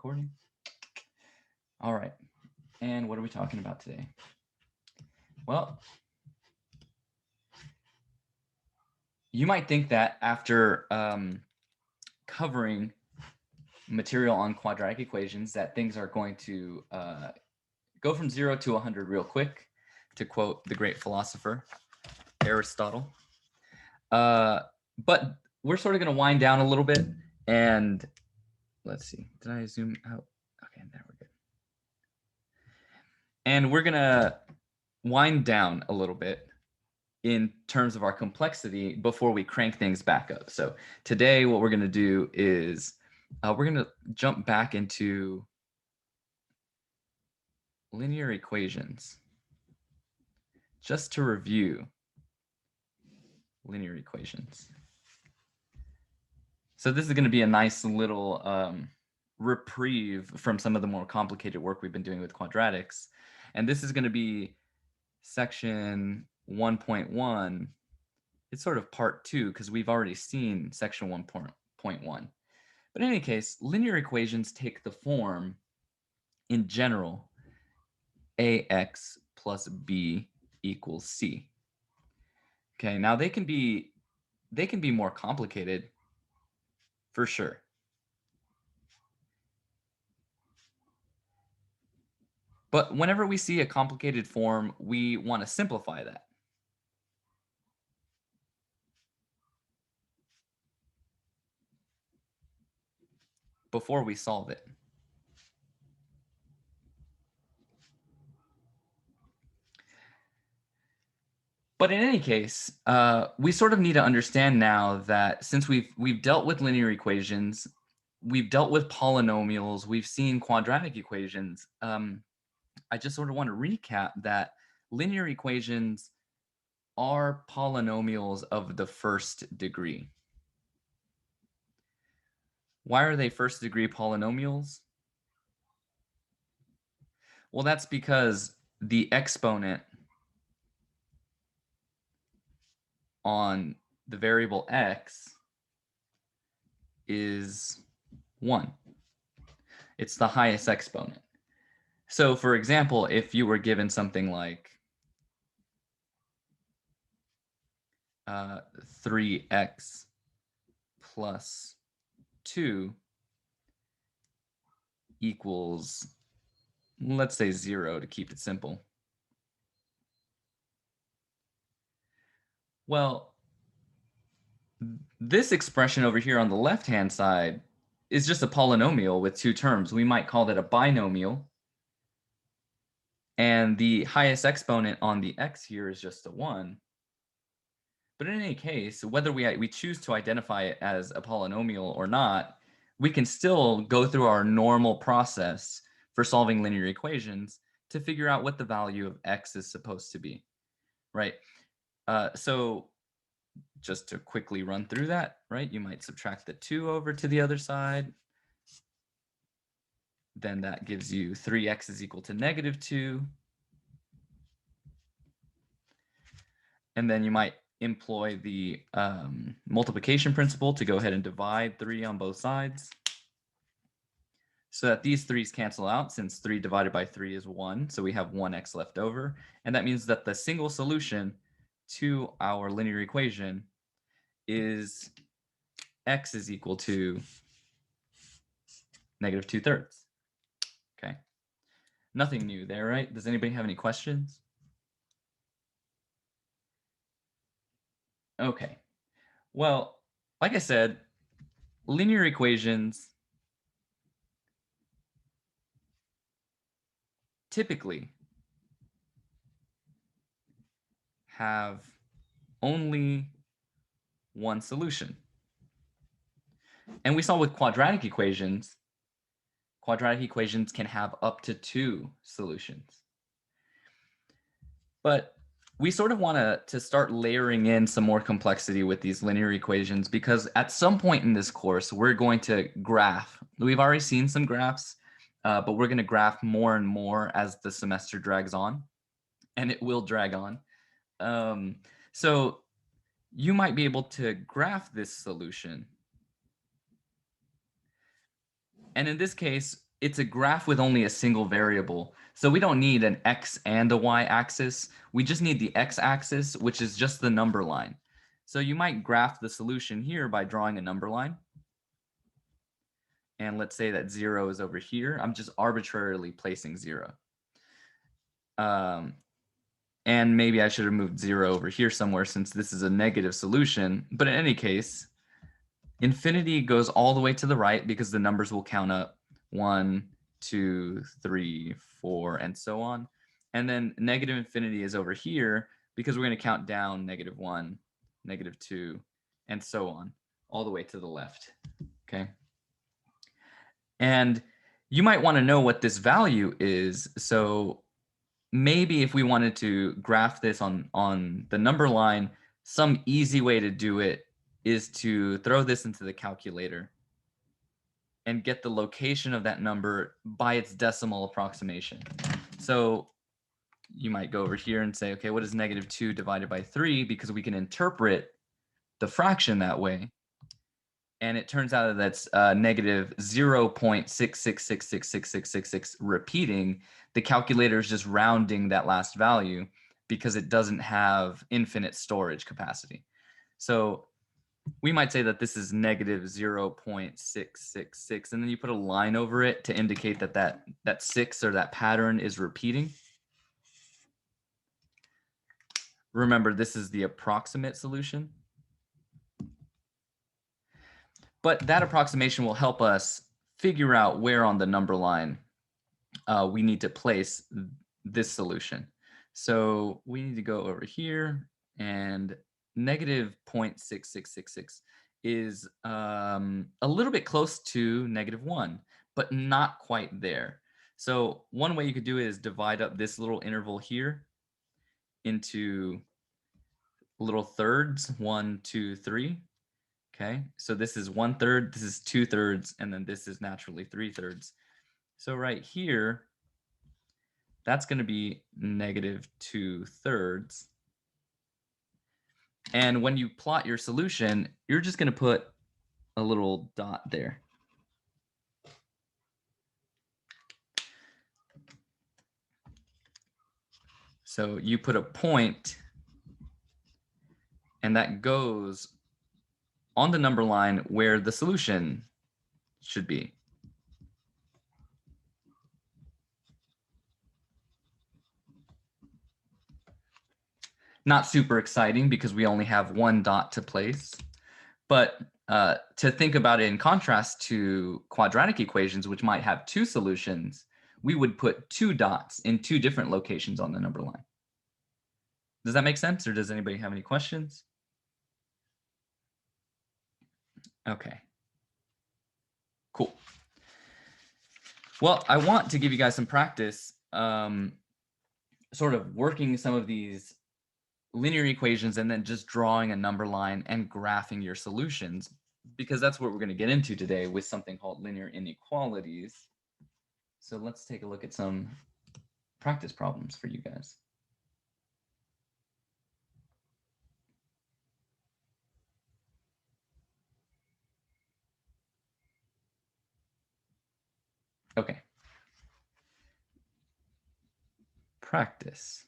recording. All right. And what are we talking about today? Well, you might think that after covering material on quadratic equations that things are going to go from 0 to 100 real quick, to quote the great philosopher Aristotle. But we're sort of going to wind down a little bit, and let's see. Did I zoom out? Okay, there we're good. And we're going to wind down a little bit in terms of our complexity before we crank things back up. So today what we're going to do is we're going to jump back into linear equations. Just to review linear equations. So this is going to be a nice little reprieve from some of the more complicated work we've been doing with quadratics. And this is going to be section 1.1. It's sort of part 2 because we've already seen section 1.1. But in any case, linear equations take the form, in general, ax plus b equals c. Okay, now they can be more complicated, for sure. But whenever we see a complicated form, we want to simplify that. Before we solve it. But in any case, we sort of need to understand now that since we've dealt with linear equations, we've dealt with polynomials, we've seen quadratic equations. I just sort of want to recap that linear equations are polynomials of the first degree. Why are they first degree polynomials? Well, that's because the exponent on the variable x is 1. It's the highest exponent. So for example, if you were given something like 3x plus 2 equals, let's say 0 to keep it simple. Well, this expression over here on the left-hand side is just a polynomial with two terms. We might call that a binomial. And the highest exponent on the x here is just a 1. But in any case, whether we choose to identify it as a polynomial or not, we can still go through our normal process for solving linear equations to figure out what the value of x is supposed to be, right? So just to quickly run through that, right? You might subtract the 2 over to the other side. Then that gives you 3x is equal to -2. And then you might employ the multiplication principle to go ahead and divide 3 on both sides. So that these 3's cancel out, since 3 divided by 3 is 1. So we have 1x left over. And that means that the single solution to our linear equation is x is equal to -2/3. Okay. Nothing new there, right? Does anybody have any questions? Okay. Well, like I said, linear equations typically have only one solution. And we saw with quadratic equations can have up to 2 solutions. But we sort of want to start layering in some more complexity with these linear equations, because at some point in this course, we're going to graph. We've already seen some graphs, but we're going to graph more and more as the semester drags on, and it will drag on. So you might be able to graph this solution. And in this case, it's a graph with only a single variable. So we don't need an x and a y axis. We just need the x axis, which is just the number line. So you might graph the solution here by drawing a number line. And let's say that 0 is over here. I'm just arbitrarily placing 0. And maybe I should have moved 0 over here somewhere since this is a negative solution. But in any case, infinity goes all the way to the right because the numbers will count up 1, 2, 3, 4, and so on. And then negative infinity is over here because we're going to count down -1, -2, and so on, all the way to the left. Okay. And you might want to know what this value is. So maybe if we wanted to graph this on the number line, some easy way to do it is to throw this into the calculator and get the location of that number by its decimal approximation. So you might go over here and say, okay, what is -2 divided by 3? Because we can interpret the fraction that way. And it turns out that that's negative 0.66666666 repeating. The calculator is just rounding that last value because it doesn't have infinite storage capacity. So we might say that this is negative 0.666, and then you put a line over it to indicate that that 6 or that pattern is repeating. Remember, this is the approximate solution. But that approximation will help us figure out where on the number line we need to place this solution. So we need to go over here, and negative 0.6666 is a little bit close to -1, but not quite there. So one way you could do it is divide up this little interval here into little thirds, 1, 2, 3. Okay, so this is 1/3, this is 2/3, and then this is naturally 3/3. So right here, that's going to be -2/3. And when you plot your solution, you're just going to put a little dot there. So you put a point, and that goes on the number line where the solution should be. Not super exciting because we only have one dot to place. But to think about it in contrast to quadratic equations, which might have two solutions, we would put two dots in two different locations on the number line. Does that make sense, or does anybody have any questions? Okay. Cool. Well, I want to give you guys some practice sort of working some of these linear equations and then just drawing a number line and graphing your solutions, because that's what we're going to get into today with something called linear inequalities. So let's take a look at some practice problems for you guys. Okay. Practice.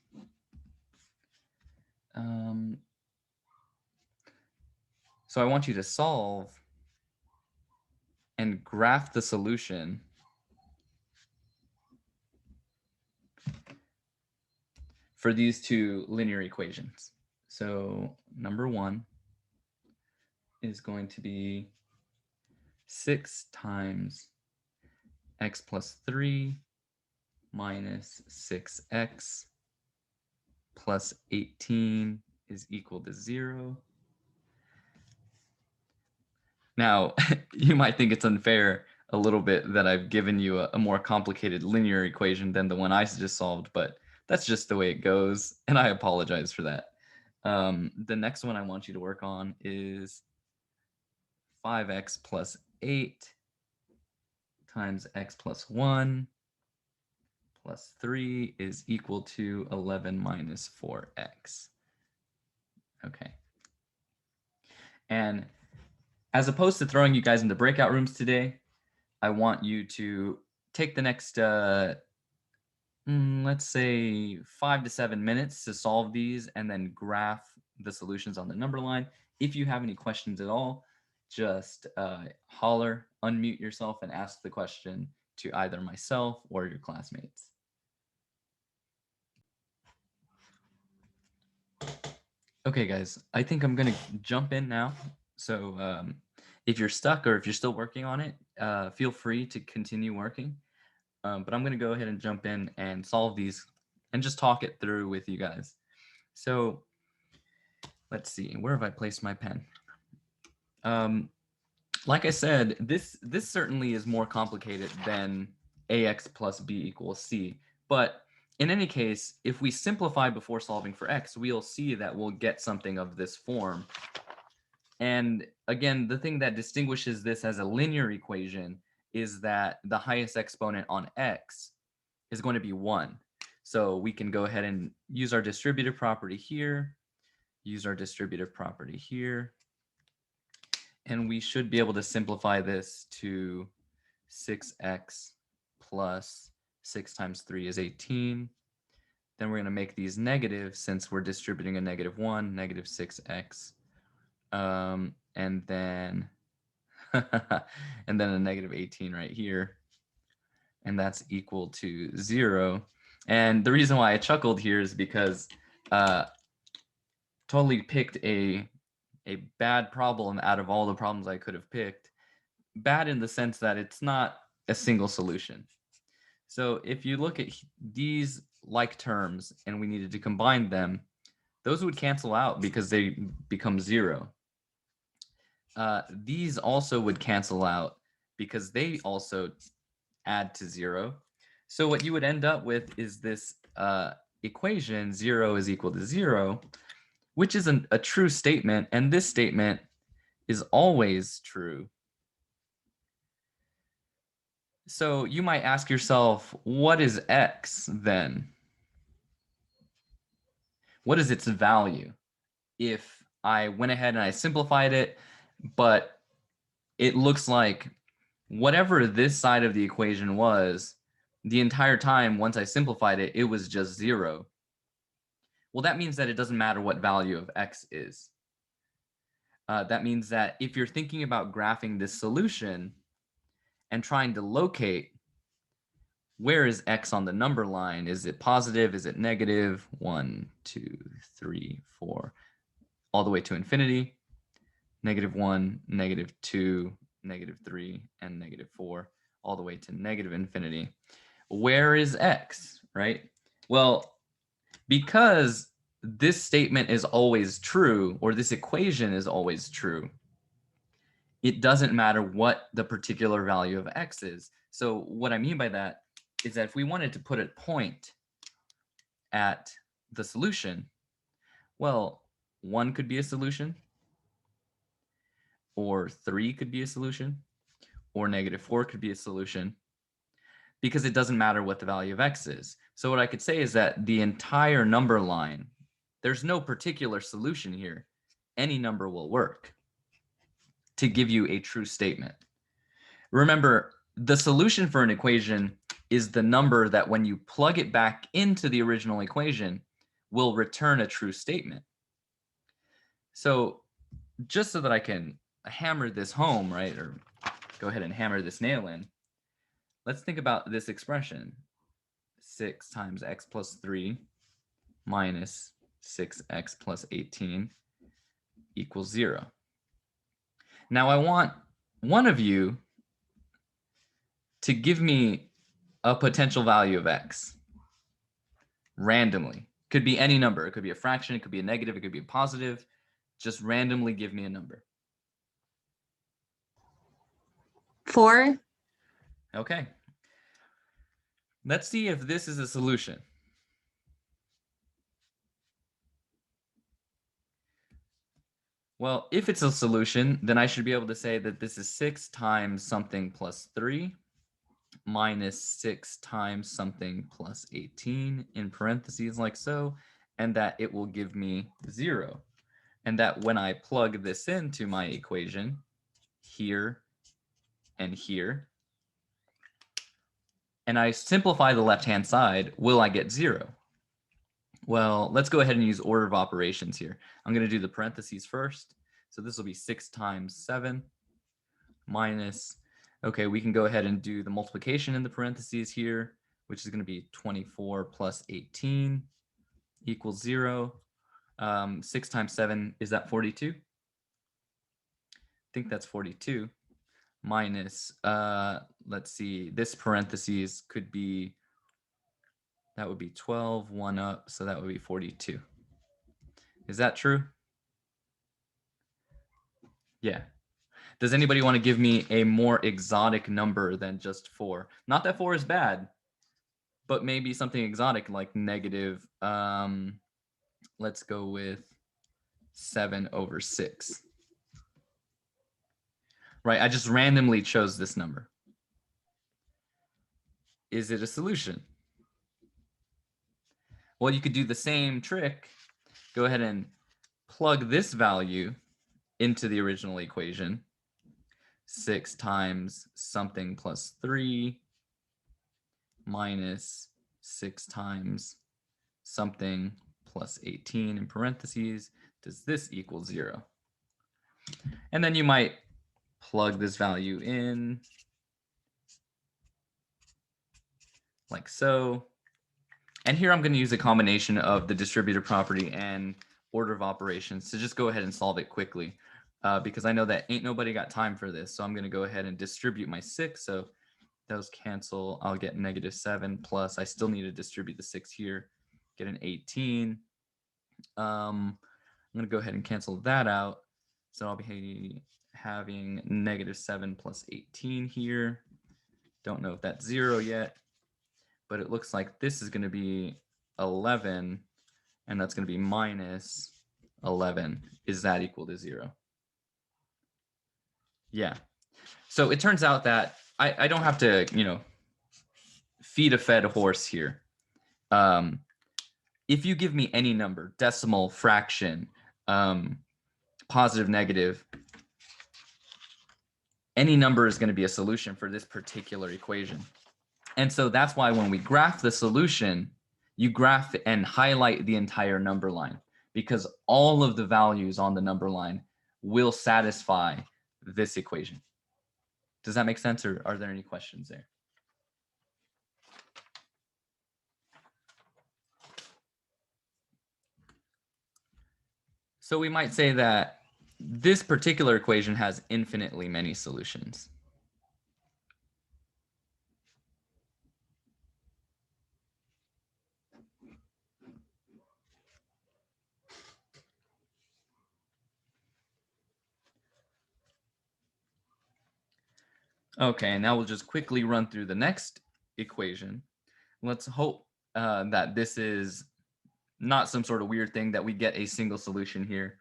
So I want you to solve and graph the solution for these two linear equations. So number one is going to be 6 times x plus 3 minus 6x plus 18 is equal to 0. Now, you might think it's unfair a little bit that I've given you a more complicated linear equation than the one I just solved, but that's just the way it goes, and I apologize for that. The next one I want you to work on is 5x plus 8 times x plus 1 plus 3 is equal to 11 minus 4x. Okay. And as opposed to throwing you guys into breakout rooms today, I want you to take the next, let's say 5 to 7 minutes to solve these and then graph the solutions on the number line. If you have any questions at all, just holler, unmute yourself, and ask the question to either myself or your classmates. Okay, guys, I think I'm going to jump in now. So if you're stuck or if you're still working on it, feel free to continue working. But I'm going to go ahead and jump in and solve these and just talk it through with you guys. So let's see, where have I placed my pen? Like I said, this certainly is more complicated than ax plus b equals c. But in any case, if we simplify before solving for x, we'll see that we'll get something of this form. And again, the thing that distinguishes this as a linear equation is that the highest exponent on x is going to be 1. So we can go ahead and use our distributive property here, use our distributive property here, and we should be able to simplify this to 6x plus 6 times 3 is 18. Then we're going to make these negative since we're distributing a -1, negative 6x. And then and then a negative 18 right here. And that's equal to 0. And the reason why I chuckled here is because totally picked a bad problem out of all the problems I could have picked. Bad in the sense that it's not a single solution. So if you look at these like terms and we needed to combine them, those would cancel out because they become 0. These also would cancel out because they also add to 0. So what you would end up with is this equation 0 is equal to 0, which is a true statement, and this statement is always true. So you might ask yourself, what is x then? What is its value? If I went ahead and I simplified it, but it looks like whatever this side of the equation was, the entire time once I simplified it, it was just 0. Well, that means that it doesn't matter what value of x is. That means that if you're thinking about graphing this solution and trying to locate where is x on the number line, is it positive, is it negative, 1, 2, 3, 4, all the way to infinity, -1, -2, -3, and -4, all the way to negative infinity. Where is x, right? Well, because this statement is always true, or this equation is always true, it doesn't matter what the particular value of x is. So what I mean by that is that if we wanted to put a point at the solution, well, 1 could be a solution, or 3 could be a solution, or -4 could be a solution, because it doesn't matter what the value of x is. So what I could say is that the entire number line, there's no particular solution here. Any number will work to give you a true statement. Remember, the solution for an equation is the number that when you plug it back into the original equation will return a true statement. So just so that I can hammer this home, right, or go ahead and hammer this nail in, let's think about this expression. 6 times x plus 3 minus 6x plus 18 equals 0. Now I want one of you to give me a potential value of x randomly. Could be any number. It could be a fraction, it could be a negative, it could be a positive. Just randomly give me a number. 4. Okay. Let's see if this is a solution. Well, if it's a solution, then I should be able to say that this is 6 times something plus 3 minus 6 times something plus 18 in parentheses like so, and that it will give me 0. And that when I plug this into my equation here and here, and I simplify the left-hand side, will I get 0? Well, let's go ahead and use order of operations here. I'm going to do the parentheses first. So this will be 6 times 7 minus, okay, we can go ahead and do the multiplication in the parentheses here, which is going to be 24 plus 18 equals 0. 6 times 7, is that 42? I think that's 42. Minus, let's see, this parentheses could be, that would be 12, 1 up, so that would be 42. Is that true? Yeah. Does anybody want to give me a more exotic number than just 4? Not that 4 is bad, but maybe something exotic like negative, let's go with 7 over 6. Right, I just randomly chose this number. Is it a solution? Well, you could do the same trick. Go ahead and plug this value into the original equation. 6 times something plus 3 minus 6 times something plus 18 in parentheses. Does this equal 0? And then you might plug this value in like so. And here I'm going to use a combination of the distributive property and order of operations to just go ahead and solve it quickly, because I know that ain't nobody got time for this. So I'm going to go ahead and distribute my 6. So those cancel. I'll get negative 7 plus, I still need to distribute the 6 here, get an 18. I'm going to go ahead and cancel that out. So I'll be having negative 7 plus 18 here. Don't know if that's 0 yet, but it looks like this is going to be 11, and that's going to be minus 11. Is that equal to 0? Yeah. So it turns out that I don't have to, feed a fed horse here. If you give me any number, decimal, fraction, positive, negative, any number is going to be a solution for this particular equation. And so that's why when we graph the solution, you graph and highlight the entire number line, because all of the values on the number line will satisfy this equation. Does that make sense, or are there any questions there? So we might say that this particular equation has infinitely many solutions. Okay, now we'll just quickly run through the next equation. Let's hope that this is not some sort of weird thing, that we get a single solution here.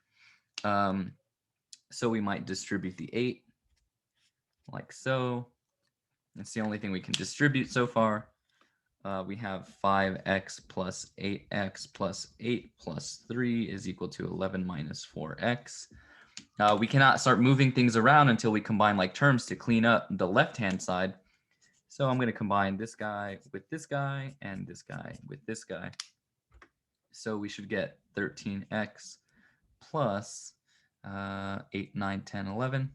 So we might distribute the 8 like so. That's the only thing we can distribute so far. We have 5x plus 8x plus 8 plus 3 is equal to 11 minus 4x. We cannot start moving things around until we combine like terms to clean up the left-hand side. So I'm going to combine this guy with this guy and this guy with this guy. So we should get 13x plus 8, 9, 10, 11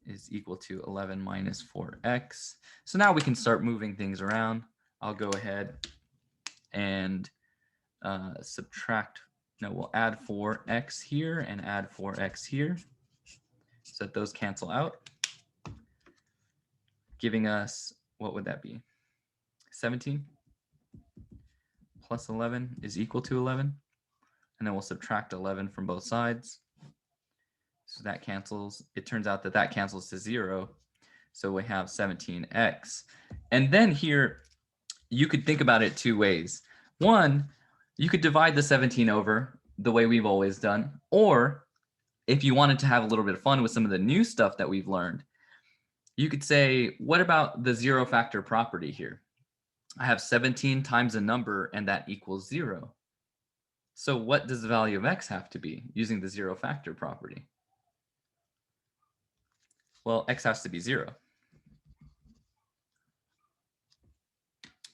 is equal to 11 minus 4x. So now we can start moving things around. I'll go ahead and we'll add 4x here and add 4x here, so that those cancel out, giving us, what would that be? 17 plus 11 is equal to 11. And then we'll subtract 11 from both sides. So that cancels. It turns out that that cancels to 0. So we have 17x. And then here, you could think about it two ways. One, you could divide the 17 over the way we've always done. Or if you wanted to have a little bit of fun with some of the new stuff that we've learned, you could say, what about the zero factor property here? I have 17 times a number, and that equals 0. So what does the value of x have to be using the zero factor property? Well, x has to be 0.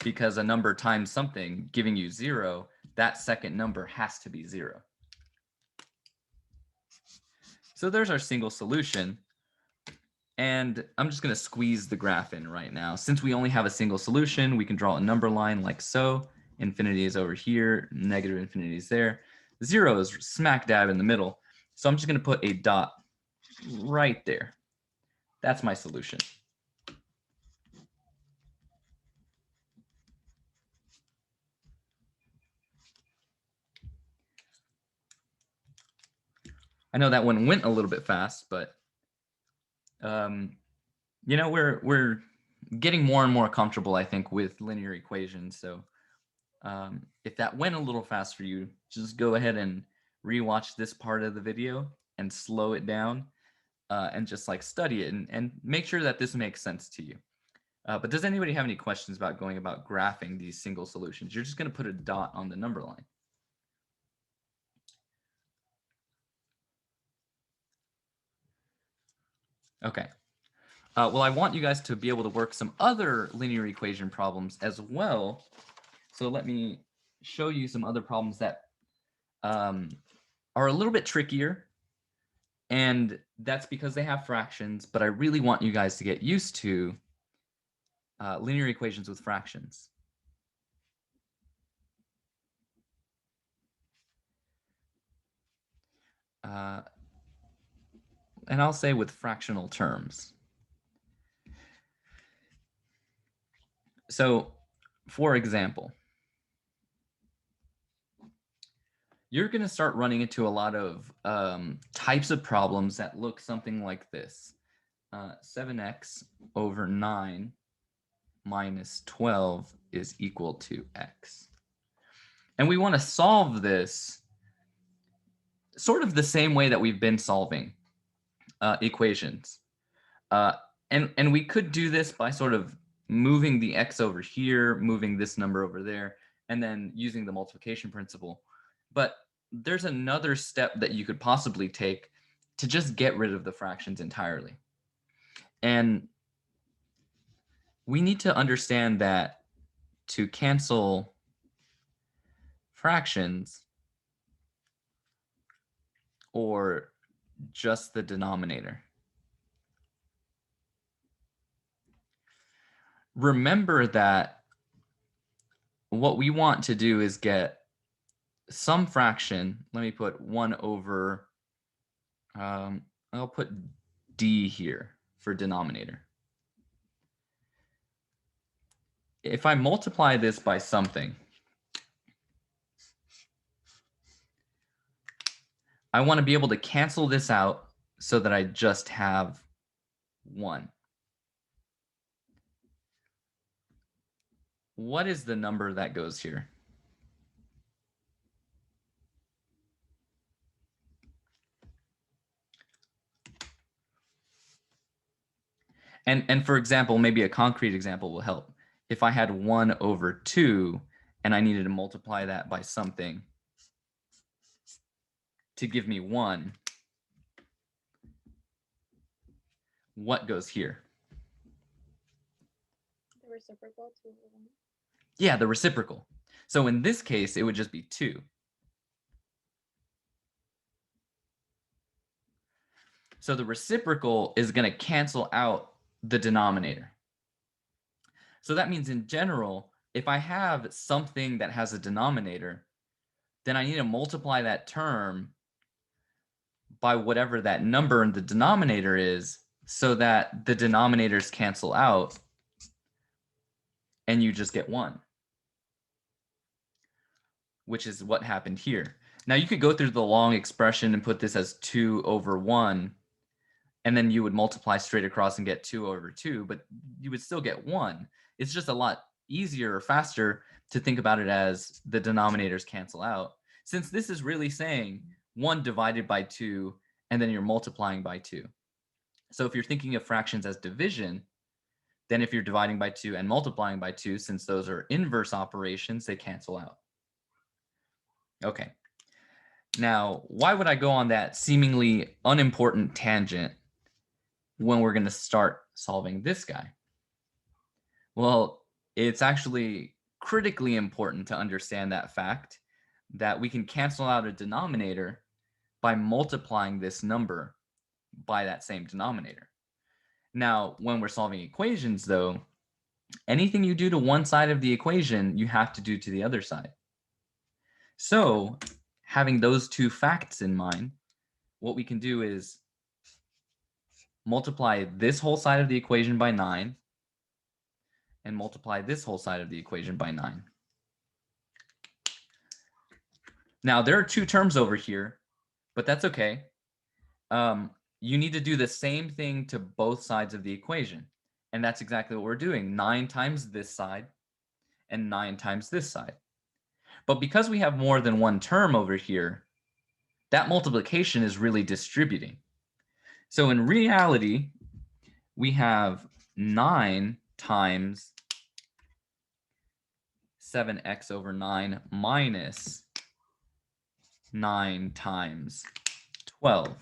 because a number times something giving you 0, that second number has to be 0. So there's our single solution. And I'm just going to squeeze the graph in right now. Since we only have a single solution, we can draw a number line like so. Infinity is over here, negative infinity is there. 0 is smack dab in the middle. So I'm just going to put a dot right there. That's my solution. I know that one went a little bit fast, but you know, we're getting more and more comfortable, I think, with linear equations. So if that went a little fast for you, just go ahead and rewatch this part of the video and slow it down and just like study it and make sure that this makes sense to you. But does anybody have any questions about going about graphing these single solutions? You're just going to put a dot on the number line. Okay. Well, I want you guys to be able to work some other linear equation problems as well. So let me show you some other problems that are a little bit trickier. And that's because they have fractions, but I really want you guys to get used to linear equations with fractions. And I'll say with fractional terms. So, for example, you're going to start running into a lot of types of problems that look something like this. 7x over 9 minus 12 is equal to x. And we want to solve this sort of the same way that we've been solving equations. And we could do this by sort of moving the x over here, moving this number over there, and then using the multiplication principle. But there's another step that you could possibly take to just get rid of the fractions entirely. And we need to understand that to cancel fractions or just the denominator, remember that what we want to do is get some fraction. Let me put 1 over, I'll put d here for denominator. If I multiply this by something, I want to be able to cancel this out so that I just have 1. What is the number that goes here? And for example, maybe a concrete example will help. If I had 1 over 2 and I needed to multiply that by something to give me 1, what goes here? The reciprocal, 2 over 1. Yeah, the reciprocal. So in this case, it would just be 2. So the reciprocal is going to cancel out the denominator. So that means in general, if I have something that has a denominator, then I need to multiply that term by whatever that number in the denominator is so that the denominators cancel out and you just get 1, which is what happened here. Now you could go through the long expression and put this as 2 over 1, and then you would multiply straight across and get 2 over 2, but you would still get 1. It's just a lot easier or faster to think about it as the denominators cancel out, since this is really saying 1 divided by 2, and then you're multiplying by 2. So if you're thinking of fractions as division, then if you're dividing by 2 and multiplying by 2, since those are inverse operations, they cancel out. Okay. Now, why would I go on that seemingly unimportant tangent when we're going to start solving this guy? Well, It's actually critically important to understand that fact that we can cancel out a denominator by multiplying this number by that same denominator. Now, when we're solving equations, though, anything you do to one side of the equation, you have to do to the other side. So, having those two facts in mind, what we can do is multiply this whole side of the equation by 9 and multiply this whole side of the equation by 9. Now, there are two terms over here, but that's okay. You need to do the same thing to both sides of the equation. And that's exactly what we're doing. 9 times this side and 9 times this side. But because we have more than one term over here, that multiplication is really distributing. So in reality, we have 9 times 7x over 9 minus 9 times 12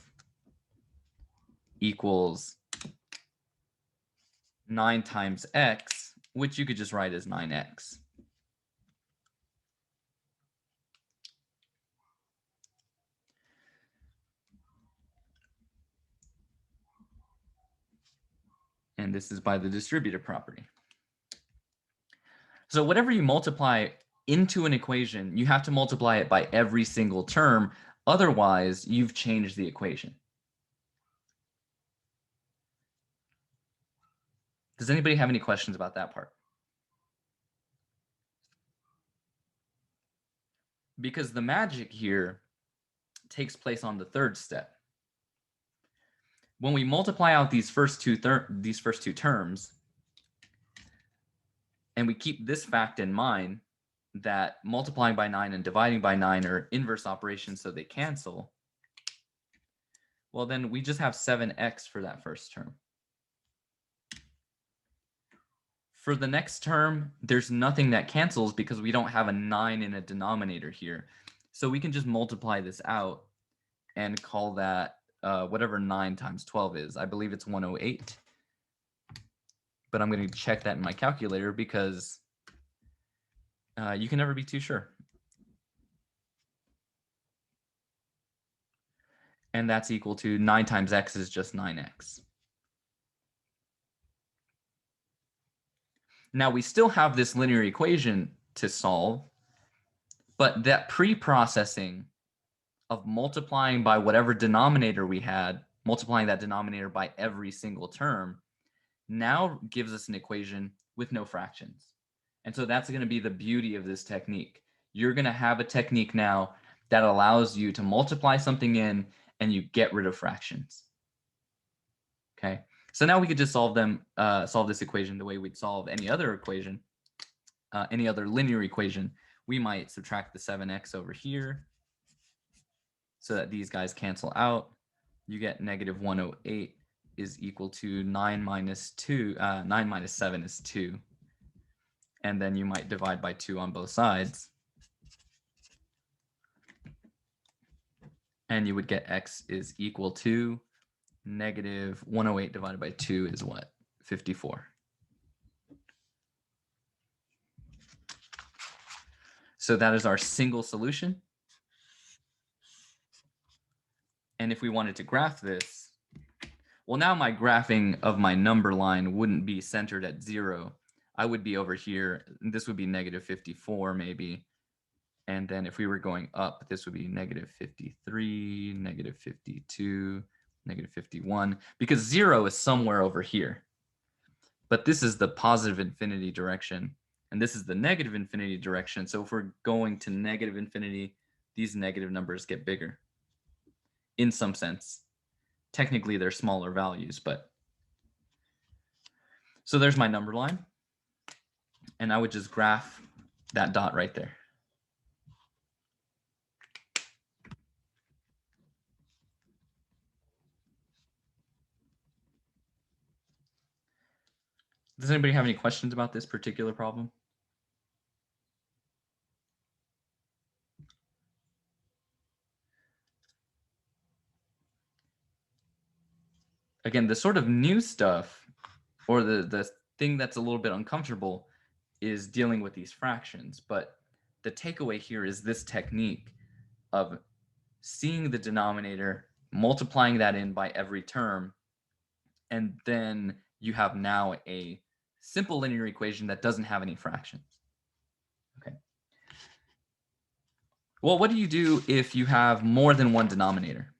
equals 9 times x, which you could just write as 9x. And this is by the distributive property. So whatever you multiply into an equation, you have to multiply it by every single term. Otherwise, you've changed the equation. Does anybody have any questions about that part? Because the magic here takes place on the third step. When we multiply out these first two terms, and we keep this fact in mind that multiplying by 9 and dividing by 9 are inverse operations, so they cancel, well, then we just have 7x for that first term. For the next term, there's nothing that cancels because we don't have a 9 in a denominator here. So we can just multiply this out and call that whatever 9 times 12 is. I believe it's 108. But I'm going to check that in my calculator because you can never be too sure. And that's equal to 9 times x is just 9x. Now we still have this linear equation to solve, but that pre-processing of multiplying by whatever denominator we had, multiplying that denominator by every single term, now gives us an equation with no fractions. And so that's going to be the beauty of this technique. You're going to have a technique now that allows you to multiply something in and you get rid of fractions. Okay, so now we could just solve this equation the way we'd solve any other equation, any other linear equation. We might subtract the 7x over here so that these guys cancel out. You get negative 108 is equal to 9 minus 2. 9 minus 7 is 2. And then you might divide by 2 on both sides. And you would get x is equal to negative 108 divided by 2 is what? 54. So that is our single solution. And if we wanted to graph this, well, now my graphing of my number line wouldn't be centered at 0. I would be over here. This would be negative 54 maybe. And then if we were going up, this would be negative 53, negative 52, negative 51, because 0 is somewhere over here. But this is the positive infinity direction, and this is the negative infinity direction. So if we're going to negative infinity, these negative numbers get bigger in some sense. Technically, they're smaller values, but. So there's my number line, and I would just graph that dot right there. Does anybody have any questions about this particular problem? Again, the sort of new stuff, or the thing that's a little bit uncomfortable, is dealing with these fractions. But the takeaway here is this technique of seeing the denominator, multiplying that in by every term, and then you have now a simple linear equation that doesn't have any fractions. Okay. Well, what do you do if you have more than one denominator?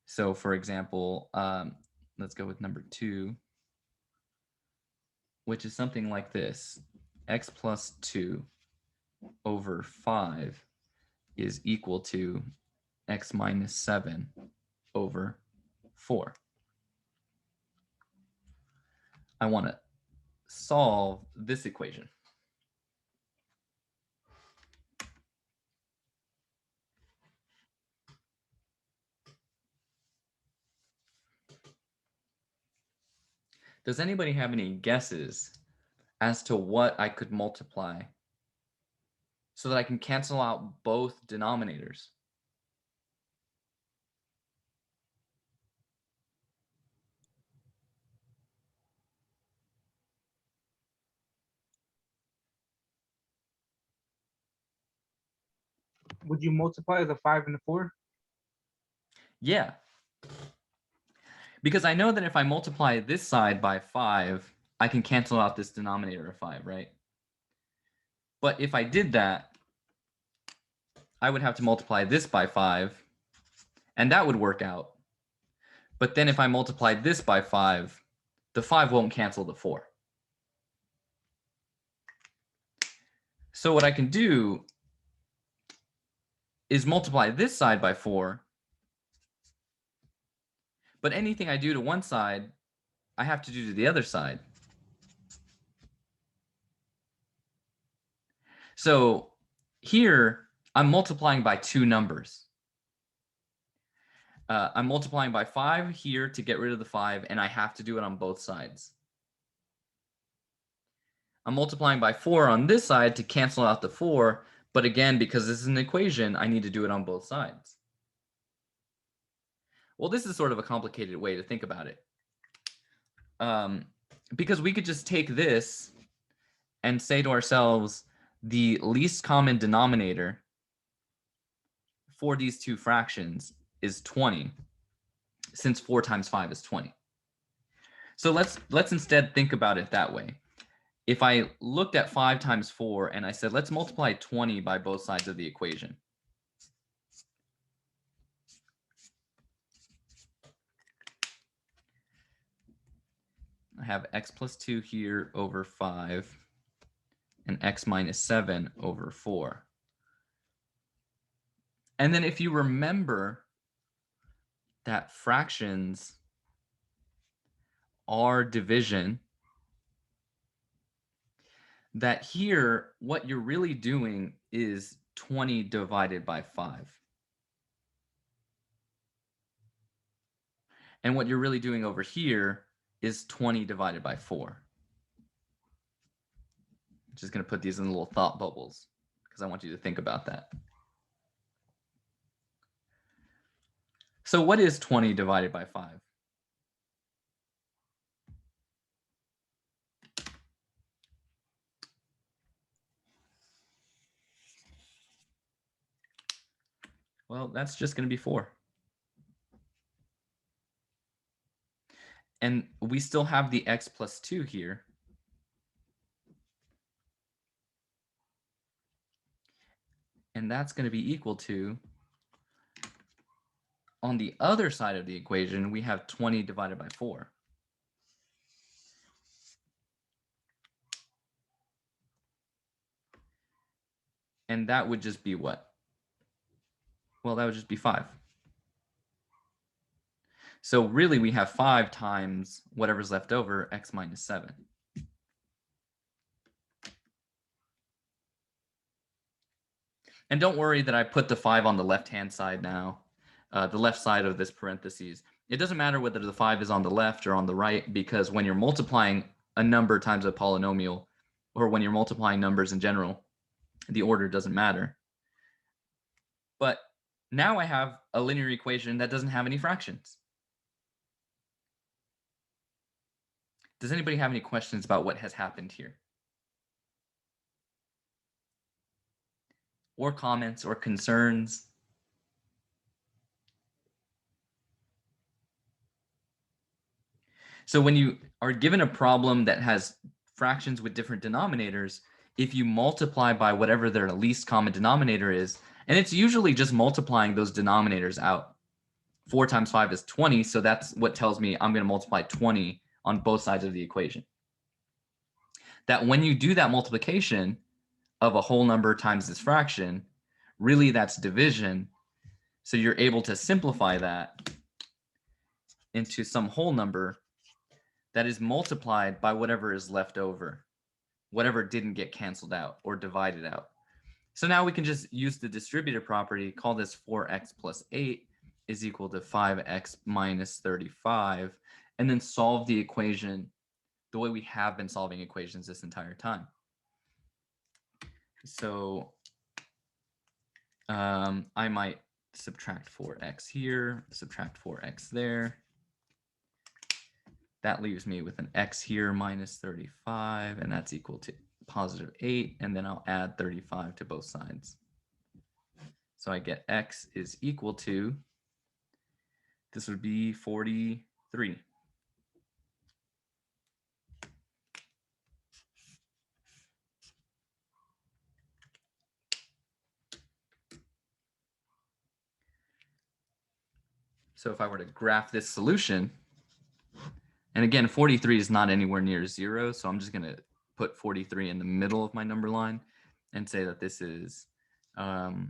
So for example, let's go with number 2, which is something like this. X plus 2 over 5 is equal to x minus 7 over 4. I want to solve this equation. Does anybody have any guesses as to what I could multiply so that I can cancel out both denominators? Would you multiply the 5 and the 4? Yeah. Because I know that if I multiply this side by 5, I can cancel out this denominator of 5, right? But if I did that, I would have to multiply this by 5, and that would work out. But then if I multiply this by 5, the 5 won't cancel the 4. So what I can do is multiply this side by 4, but anything I do to one side, I have to do to the other side. So here, I'm multiplying by 2 numbers. I'm multiplying by 5 here to get rid of the 5, and I have to do it on both sides. I'm multiplying by 4 on this side to cancel out the 4, but again, because this is an equation, I need to do it on both sides. Well, this is sort of a complicated way to think about it. Because we could just take this and say to ourselves, the least common denominator for these two fractions is 20, since 4 times 5 is 20. So let's instead think about it that way. If I looked at 5 times 4 and I said, let's multiply 20 by both sides of the equation. I have x plus 2 here over 5 and x minus 7 over 4. And then if you remember that fractions are division, that here, what you're really doing is 20 divided by 5. And what you're really doing over here is 20 divided by 4. I'm just going to put these in little thought bubbles because I want you to think about that. So what is 20 divided by 5? Well, that's just going to be 4. And we still have the x plus 2 here. And that's going to be equal to, on the other side of the equation, we have 20 divided by 4. And that would just be what? Well, that would just be 5. So really, we have 5 times whatever's left over, x minus 7. And don't worry that I put the 5 on the left-hand side now, the left side of this parentheses. It doesn't matter whether the 5 is on the left or on the right, because when you're multiplying a number times a polynomial, or when you're multiplying numbers in general, the order doesn't matter. But now I have a linear equation that doesn't have any fractions. Does anybody have any questions about what has happened here? Or comments or concerns? So when you are given a problem that has fractions with different denominators, if you multiply by whatever their least common denominator is, and it's usually just multiplying those denominators out. 4 times 5 is 20, so that's what tells me I'm going to multiply 20 on both sides of the equation. That when you do that multiplication of a whole number times this fraction, really that's division. So you're able to simplify that into some whole number that is multiplied by whatever is left over, whatever didn't get canceled out or divided out. So now we can just use the distributive property, call this 4x plus 8 is equal to 5x minus 35, and then solve the equation the way we have been solving equations this entire time. So I might subtract 4x here, subtract 4x there. That leaves me with an x here minus 35, and that's equal to positive 8, and then I'll add 35 to both sides. So I get x is equal to, this would be 43. So if I were to graph this solution, and again, 43 is not anywhere near 0, so I'm just going to put 43 in the middle of my number line and say that this is,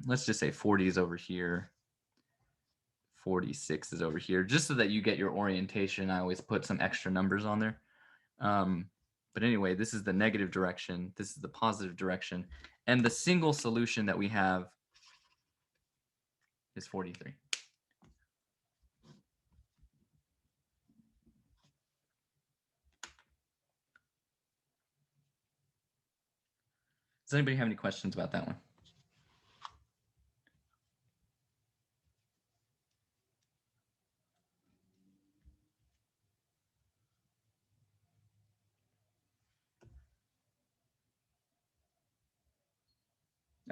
let's just say 40 is over here, 46 is over here, just so that you get your orientation. I always put some extra numbers on there. But anyway, this is the negative direction, this is the positive direction, and the single solution that we have is 43. Does anybody have any questions about that one?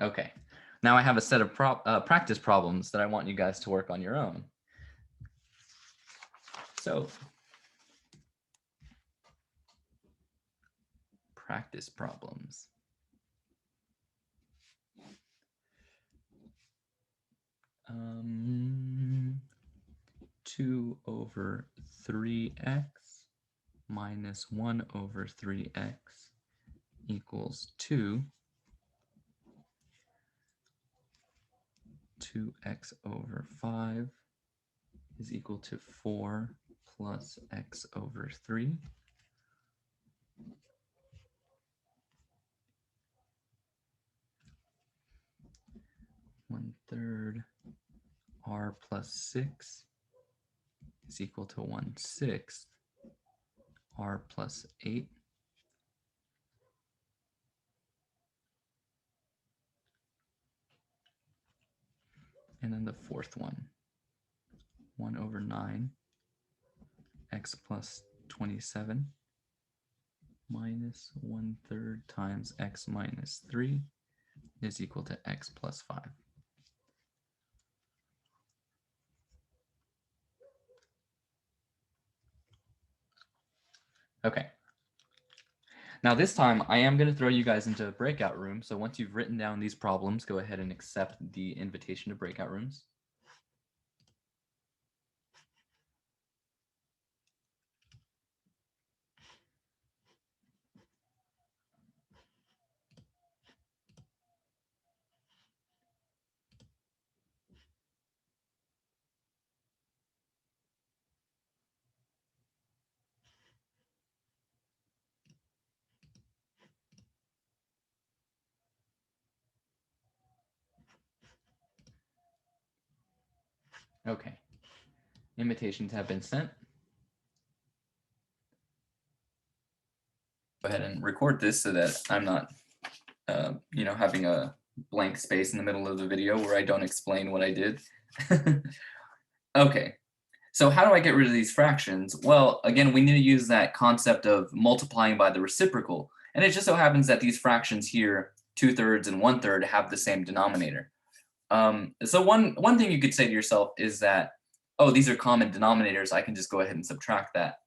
Okay, now I have a set of practice problems that I want you guys to work on your own. So, practice problems. Um, 2 over 3x minus 1 over 3x equals 2. 2x over 5 is equal to 4 plus x over 3. One third r plus 6 is equal to 1/6 r plus 8. And then the fourth one, 1 over 9 x plus 27 minus 1/3 times x minus 3 is equal to x plus 5. Okay. Now this time I am going to throw you guys into a breakout room. So once you've written down these problems, go ahead and accept the invitation to breakout rooms. Okay. Invitations have been sent. Go ahead and record this so that I'm not, having a blank space in the middle of the video where I don't explain what I did. Okay. So how do I get rid of these fractions? Well, again, we need to use that concept of multiplying by the reciprocal. And it just so happens that these fractions here, 2/3 and 1/3, have the same denominator. So one thing you could say to yourself is that, oh, these are common denominators. I can just go ahead and subtract that.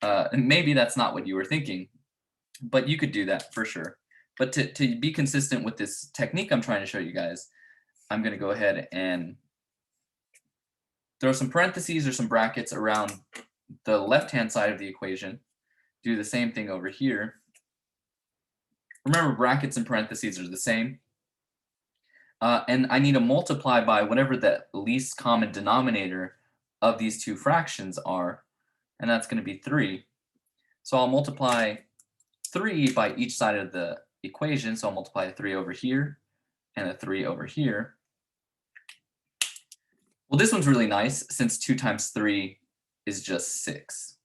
And maybe that's not what you were thinking, but you could do that for sure. But to be consistent with this technique I'm trying to show you guys, I'm going to go ahead and throw some parentheses or some brackets around the left-hand side of the equation. Do the same thing over here. Remember, brackets and parentheses are the same. And I need to multiply by whatever the least common denominator of these two fractions are, and that's going to be 3. So I'll multiply 3 by each side of the equation. So I'll multiply a 3 over here and a 3 over here. Well, this one's really nice since 2 times 3 is just 6.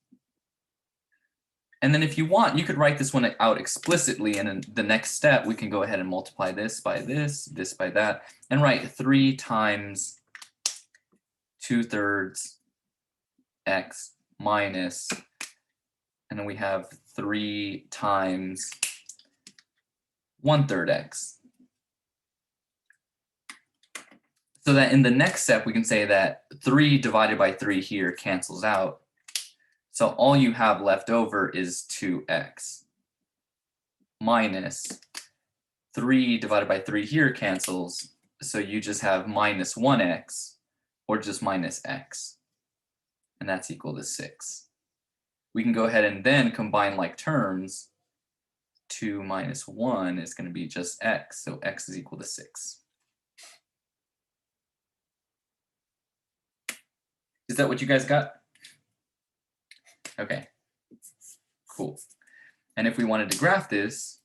And then if you want, you could write this one out explicitly, and in the next step, we can go ahead and multiply this by this, this by that, and write 3 times 2/3 x minus, and then we have 3 times 1/3 x. So that in the next step, we can say that 3 divided by 3 here cancels out. So all you have left over is 2x minus 3 divided by 3 here cancels. So you just have minus 1x or just minus x. And that's equal to 6. We can go ahead and then combine like terms. 2 minus 1 is going to be just x. So x is equal to 6. Is that what you guys got? Okay, cool. And if we wanted to graph this,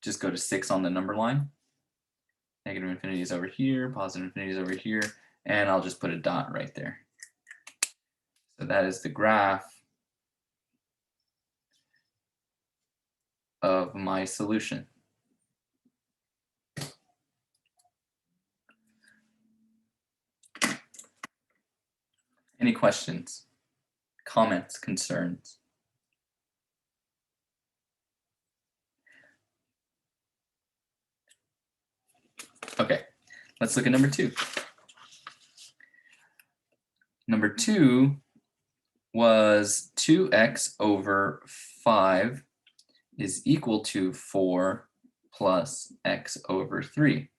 just go to 6 on the number line. Negative infinity is over here, positive infinity is over here, and I'll just put a dot right there. So that is the graph of my solution. Any questions, comments, concerns? Okay, let's look at number 2. Number 2 was 2x over 5 is equal to 4 plus x over 3.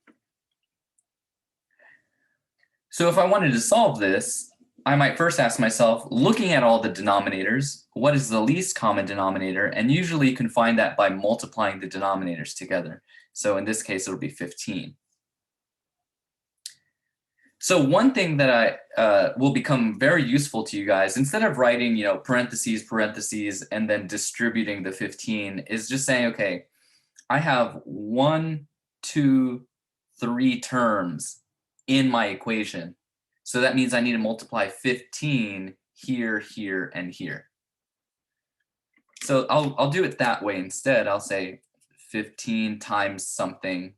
So if I wanted to solve this, I might first ask myself, looking at all the denominators, what is the least common denominator? And usually you can find that by multiplying the denominators together. So in this case, it'll be 15. So one thing that will become very useful to you guys, instead of writing, parentheses, parentheses, and then distributing the 15, is just saying, okay, I have 1, 2, 3 terms in my equation. So that means I need to multiply 15 here, here, and here. So I'll do it that way instead. I'll say 15 times something.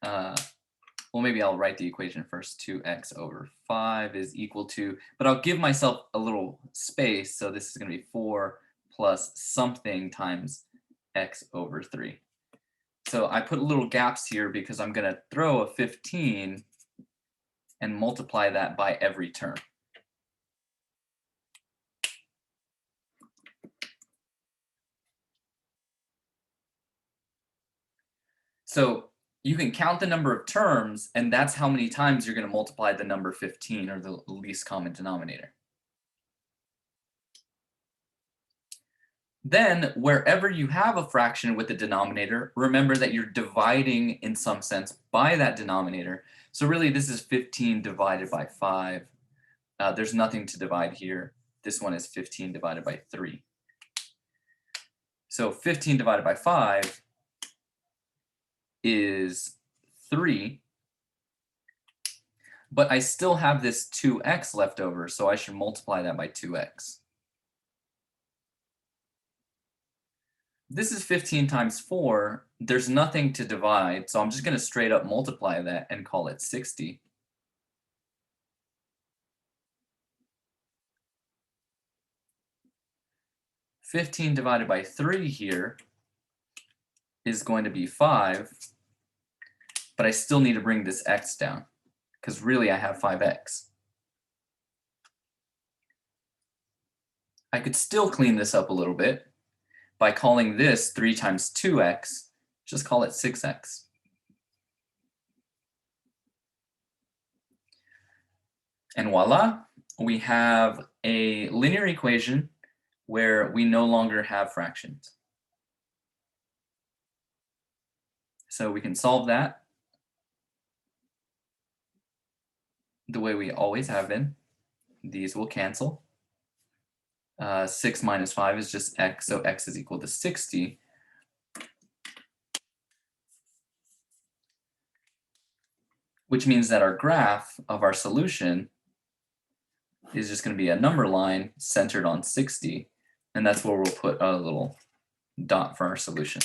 Well, maybe I'll write the equation first. 2x over 5 is equal to, but I'll give myself a little space. So this is going to be 4 plus something times x over 3. So I put little gaps here because I'm going to throw a 15 and multiply that by every term. So you can count the number of terms, and that's how many times you're going to multiply the number 15, or the least common denominator. Then, wherever you have a fraction with a denominator, remember that you're dividing in some sense by that denominator. So really, this is 15 divided by 5. There's nothing to divide here. This one is 15 divided by 3. So 15 divided by 5 is 3. But I still have this 2x left over, so I should multiply that by 2x. This is 15 times 4. There's nothing to divide, so I'm just going to straight up multiply that and call it 60. 15 divided by 3 here is going to be 5, but I still need to bring this x down because really I have 5x. I could still clean this up a little bit by calling this 3 times 2x, just call it 6x. And voila, we have a linear equation where we no longer have fractions. So we can solve that the way we always have been. These will cancel. 6 minus 5 is just x, so x is equal to 60. Which means that our graph of our solution is just going to be a number line centered on 60, and that's where we'll put a little dot for our solution.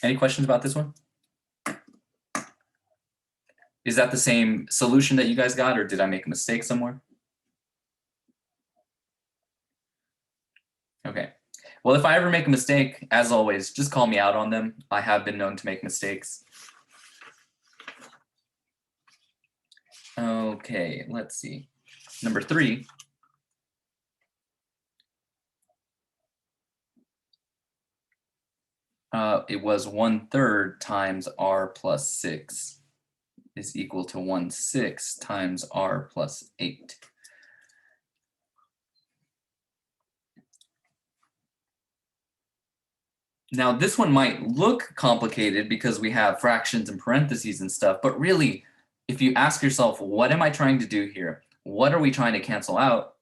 Any questions about this one? Is that the same solution that you guys got, or did I make a mistake somewhere? Okay. Well, if I ever make a mistake, as always, just call me out on them. I have been known to make mistakes. Okay, let's see. Number 3. It was 1/3 times r plus 6 is equal to 1/6 times r plus 8. Now, this one might look complicated because we have fractions and parentheses and stuff, but really, if you ask yourself, what am I trying to do here? What are we trying to cancel out?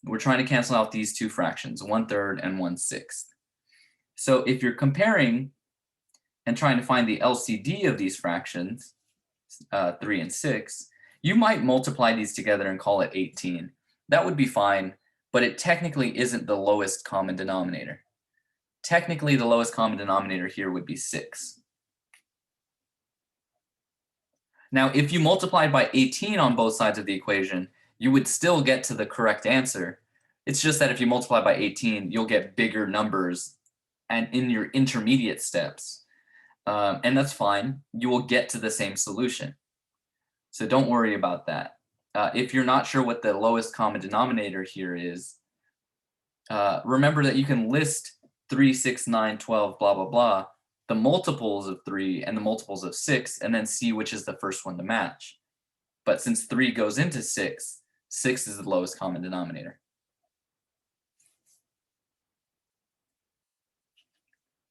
We're trying to cancel out these two fractions, 1/3 and 1/6. So if you're comparing and trying to find the LCD of these fractions, 3 and 6, you might multiply these together and call it 18. That would be fine, but it technically isn't the lowest common denominator. Technically, the lowest common denominator here would be 6. Now, if you multiplied by 18 on both sides of the equation, you would still get to the correct answer. It's just that if you multiply by 18, you'll get bigger numbers and in your intermediate steps. And that's fine. You will get to the same solution. So don't worry about that. If you're not sure what the lowest common denominator here is, remember that you can list 3, 6, 9, 12, blah, blah, blah, the multiples of 3 and the multiples of 6, and then see which is the first one to match. But since 3 goes into 6, 6 is the lowest common denominator.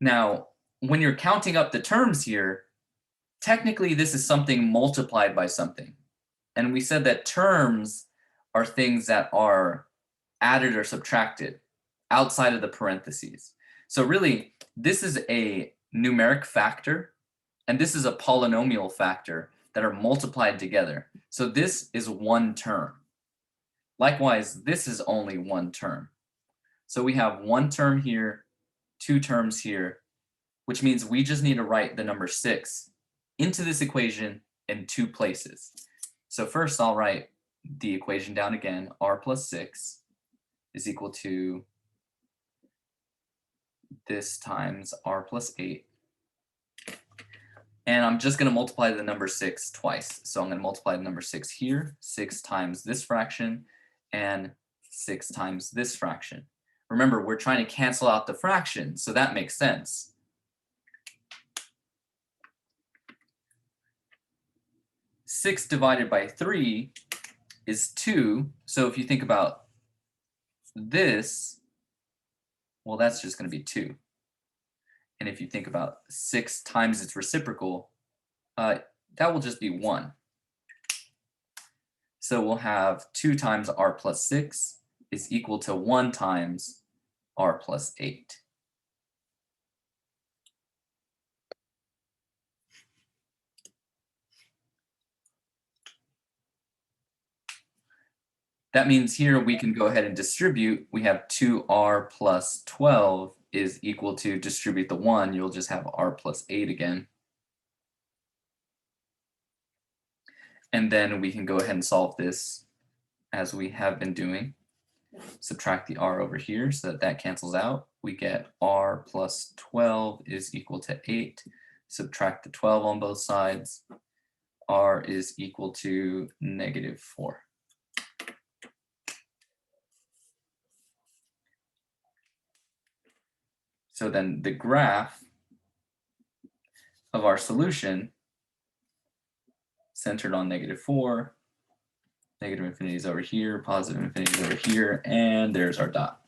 Now, when you're counting up the terms here, technically this is something multiplied by something. And we said that terms are things that are added or subtracted outside of the parentheses. So really, this is a numeric factor, and this is a polynomial factor that are multiplied together. So this is one term. Likewise, this is only one term. So we have one term here, two terms here, which means we just need to write the number 6 into this equation in 2 places. So first I'll write the equation down again. R plus 6 is equal to this times r plus 8. And I'm just going to multiply the number 6 twice. So I'm going to multiply the number 6 here, 6 times this fraction, and 6 times this fraction. Remember, we're trying to cancel out the fraction, so that makes sense. Six divided by 3 is 2. So if you think about this, well, that's just going to be 2. And if you think about 6 times its reciprocal, that will just be 1. So we'll have 2 times r plus 6 is equal to 1 times r plus 8. That means here we can go ahead and distribute. We have 2r plus 12 is equal to distribute the 1. You'll just have r plus 8 again. And then we can go ahead and solve this as we have been doing. Subtract the r over here so that that cancels out. We get r plus 12 is equal to 8. Subtract the 12 on both sides. R is equal to -4. So then the graph of our solution centered on -4, negative infinity is over here, positive infinity is over here, and there's our dot.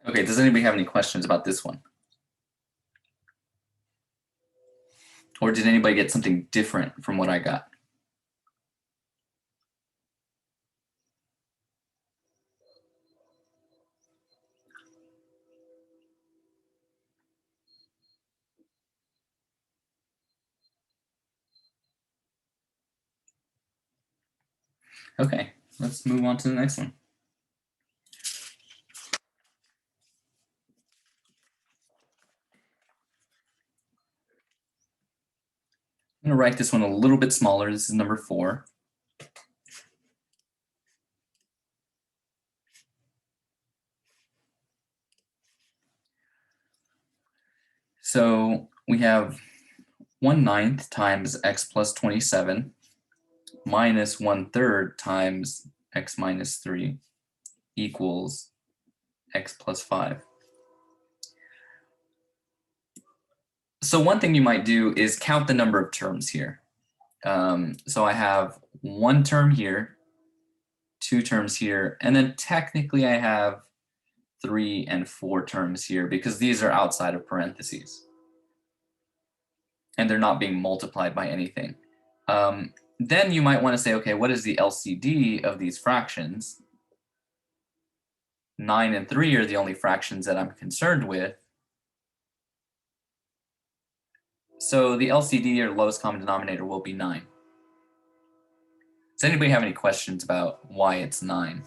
Okay, does anybody have any questions about this one? Or did anybody get something different from what I got? Okay, let's move on to the next one. I'm going to write this one a little bit smaller. This is number 4. So we have 1/9 times x plus 27 minus 1/3 times x minus 3 equals x plus 5. So one thing you might do is count the number of terms here. So I have 1 term here, 2 terms here, and then technically I have 3 and 4 terms here because these are outside of parentheses. And they're not being multiplied by anything. Then you might want to say, okay, what is the LCD of these fractions? 9 and 3 are the only fractions that I'm concerned with. So the LCD, or lowest common denominator, will be 9. Does anybody have any questions about why it's 9?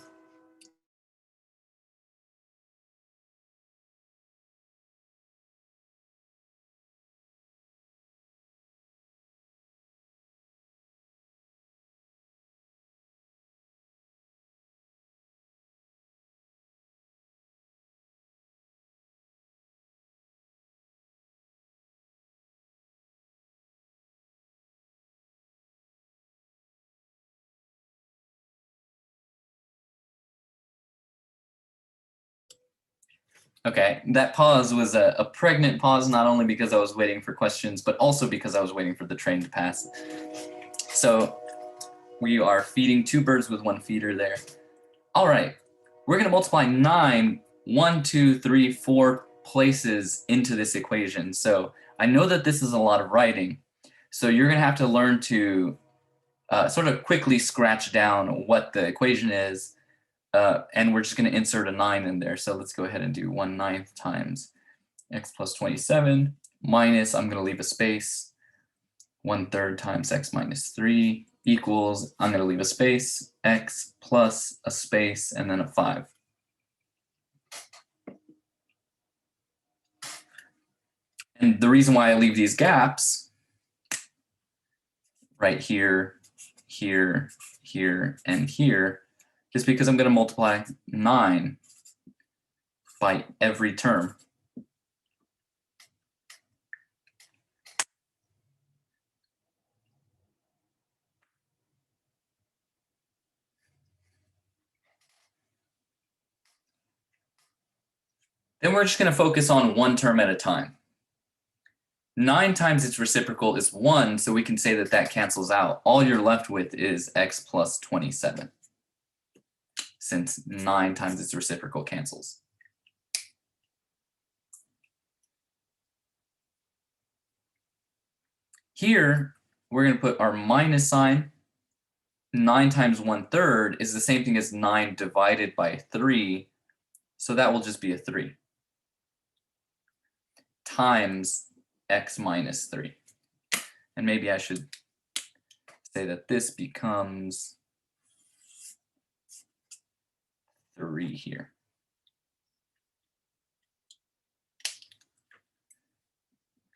Okay, that pause was a pregnant pause, not only because I was waiting for questions, but also because I was waiting for the train to pass. So we are feeding 2 birds with 1 feeder there. All right, we're going to multiply 9, 1, 2, 3, 4 places into this equation. So I know that this is a lot of writing. So you're going to have to learn to sort of quickly scratch down what the equation is. And we're just going to insert a 9 in there. So let's go ahead and do 1/9 times x plus 27 minus, I'm going to leave a space, 1/3 times x minus 3 equals, I'm going to leave a space, x plus a space, and then a 5. And the reason why I leave these gaps right here, here, here, and here is because I'm going to multiply 9 by every term. Then we're just going to focus on 1 term at a time. 9 times its reciprocal is 1, so we can say that that cancels out. All you're left with is x plus 27, since 9 times its reciprocal cancels. Here, we're going to put our minus sign. 9 times 1/3 is the same thing as 9 divided by 3, so that will just be a 3 times x minus 3. And maybe I should say that this becomes 3 here.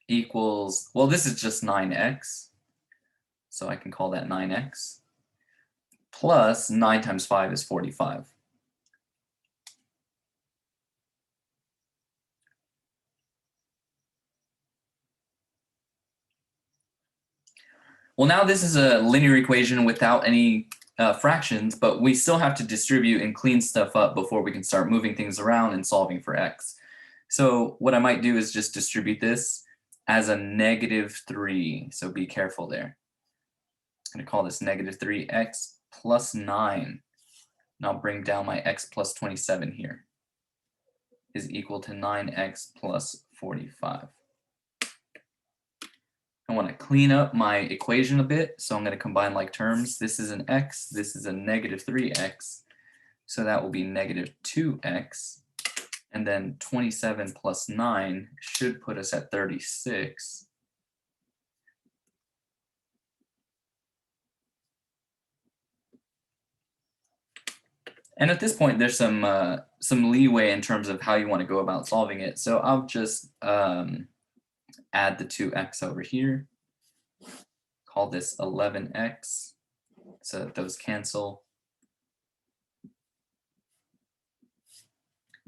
Equals, well, this is just 9x. So I can call that 9x. Plus 9 times 5 is 45. Well, now this is a linear equation without any fractions, but we still have to distribute and clean stuff up before we can start moving things around and solving for x. So what I might do is just distribute this as a -3. So be careful there. I'm going to call this -3x plus 9. And I'll bring down my x plus 27 here is equal to 9x plus 45. I want to clean up my equation a bit, so I'm going to combine like terms. This is an x, this is a -3x, so that will be -2x, and then 27 plus 9 should put us at 36. And at this point, there's some leeway in terms of how you want to go about solving it. So I'll just add the 2x over here. Call this 11x, so that those cancel.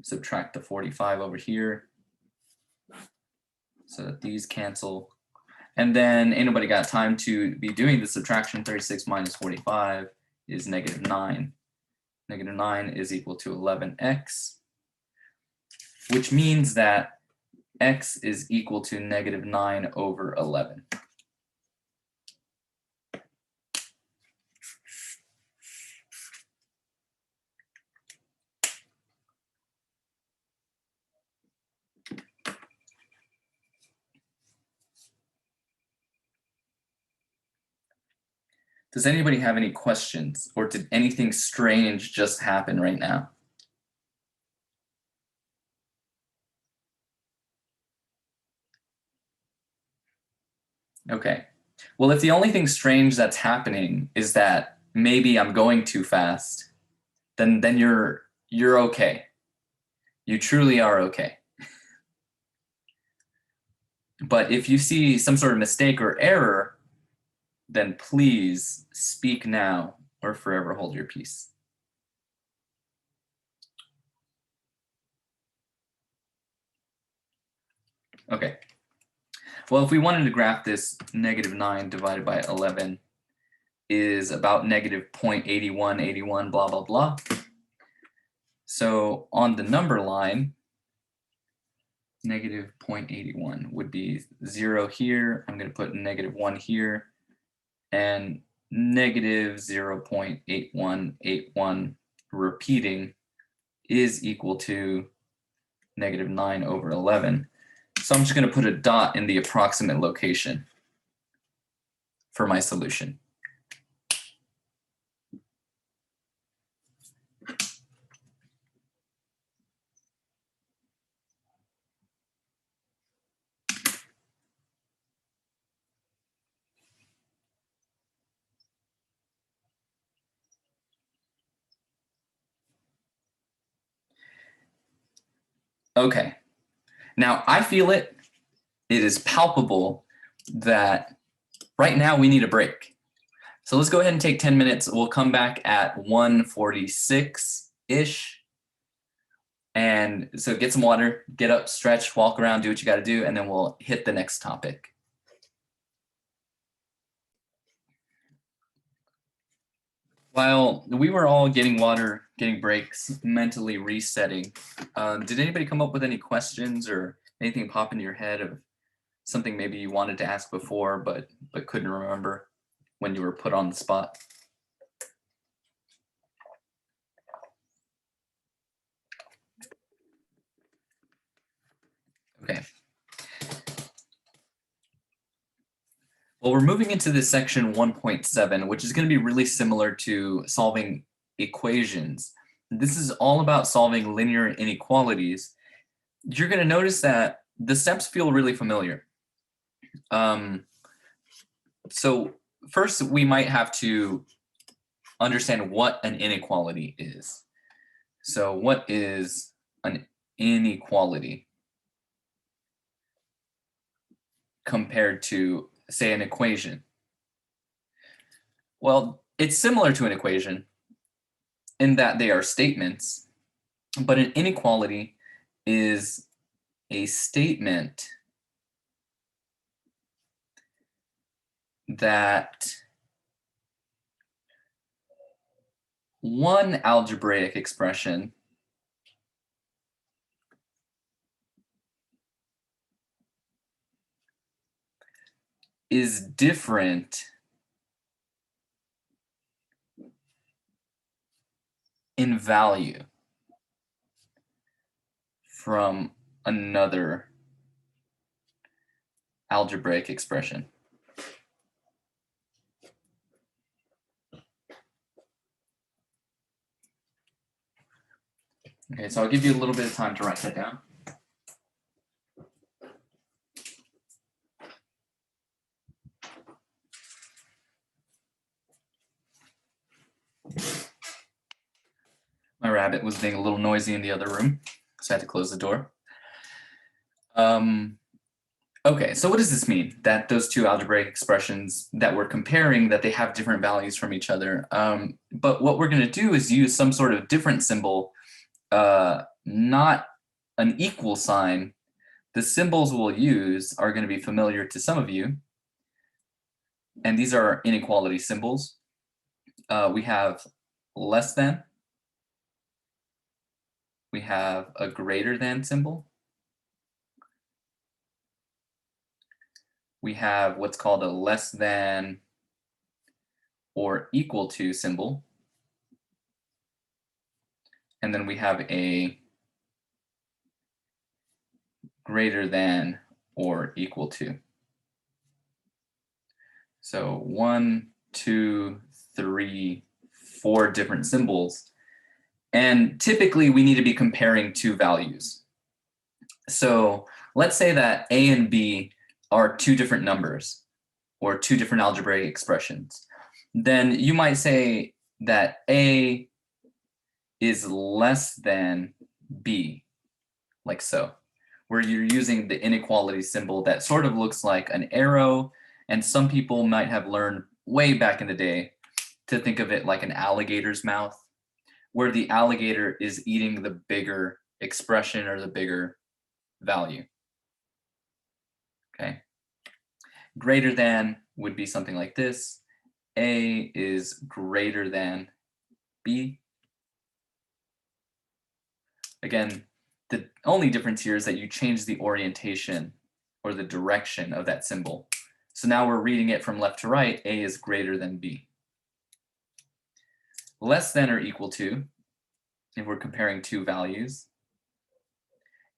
Subtract the 45 over here, so that these cancel. And then ain't nobody got time to be doing the subtraction. 36 minus 45 is -9. -9 is equal to 11x, which means that x is equal to -9 over 11. Does anybody have any questions, or did anything strange just happen right now? Okay. Well, if the only thing strange that's happening is that maybe I'm going too fast, then you're okay. You truly are okay. But if you see some sort of mistake or error, then please speak now or forever hold your peace. Okay. Well, if we wanted to graph this, -9 divided by 11 is about -0.8181, blah, blah, blah. So on the number line, -0.81 would be 0 here. I'm going to put -1 here, and -0.8181 repeating is equal to -9 over 11. So I'm just going to put a dot in the approximate location for my solution. Okay, now I feel it. It is palpable that right now we need a break. So let's go ahead and take 10 minutes. We'll come back at 1:46-ish. And so get some water, get up, stretch, walk around, do what you got to do, and then we'll hit the next topic. While we were all getting water, getting breaks, mentally resetting, did anybody come up with any questions or anything pop into your head of something maybe you wanted to ask before but couldn't remember when you were put on the spot? Okay. Well, we're moving into this section 1.7, which is going to be really similar to solving equations. This is all about solving linear inequalities. You're going to notice that the steps feel really familiar. So first we might have to understand what an inequality is. So what is an inequality compared to, say, an equation? Well, it's similar to an equation in that they are statements, but an inequality is a statement that one algebraic expression is different in value from another algebraic expression. Okay, so I'll give you a little bit of time to write that down. My rabbit was being a little noisy in the other room, so I had to close the door. Okay, so what does this mean? That those two algebraic expressions that we're comparing, that they have different values from each other. But what we're going to do is use some sort of different symbol, not an equal sign. The symbols we'll use are going to be familiar to some of you. And these are inequality symbols. We have less than. We have a greater than symbol. We have what's called a less than or equal to symbol. And then we have a greater than or equal to. So 1, 2, 3, 4 different symbols. And typically we need to be comparing two values. So let's say that A and B are two different numbers or two different algebraic expressions. Then you might say that A is less than B, like so, where you're using the inequality symbol that sort of looks like an arrow, and some people might have learned way back in the day to think of it like an alligator's mouth, where the alligator is eating the bigger expression or the bigger value. Okay. Greater than would be something like this. A is greater than B. Again, the only difference here is that you change the orientation or the direction of that symbol. So now we're reading it from left to right. A is greater than B. Less than or equal to, if we're comparing two values.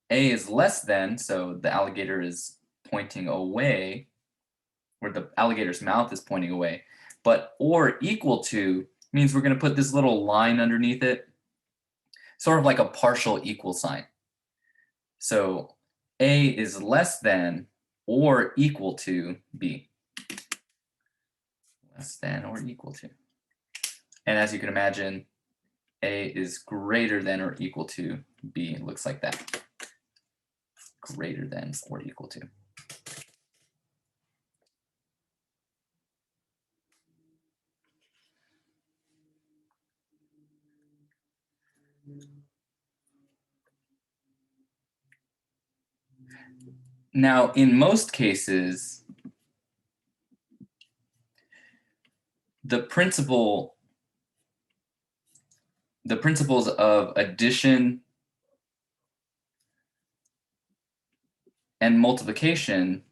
A is less than, so the alligator is pointing away, where the alligator's mouth is pointing away. But or equal to means we're going to put this little line underneath it, sort of like a partial equal sign. So A is less than or equal to B. Less than or equal to. And as you can imagine, A is greater than or equal to B. It looks like that. Greater than or equal to. Now, in most cases, the principles of addition and multiplication,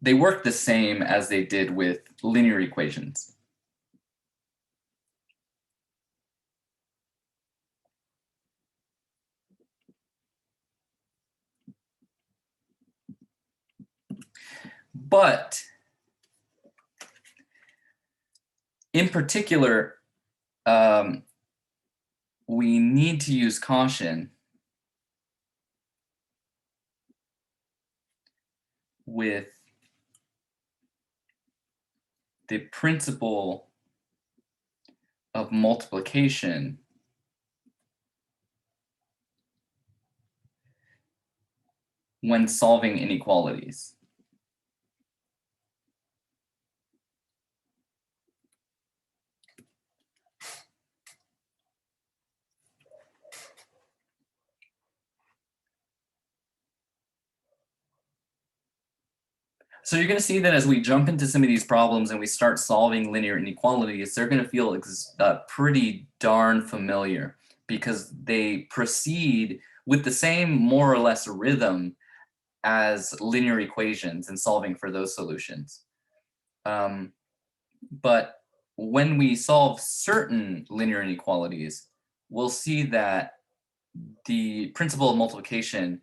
they work the same as they did with linear equations. But in particular, we need to use caution with the principle of multiplication when solving inequalities. So you're going to see that as we jump into some of these problems and we start solving linear inequalities, they're going to feel pretty darn familiar because they proceed with the same more or less rhythm as linear equations and solving for those solutions. But when we solve certain linear inequalities, we'll see that the principle of multiplication,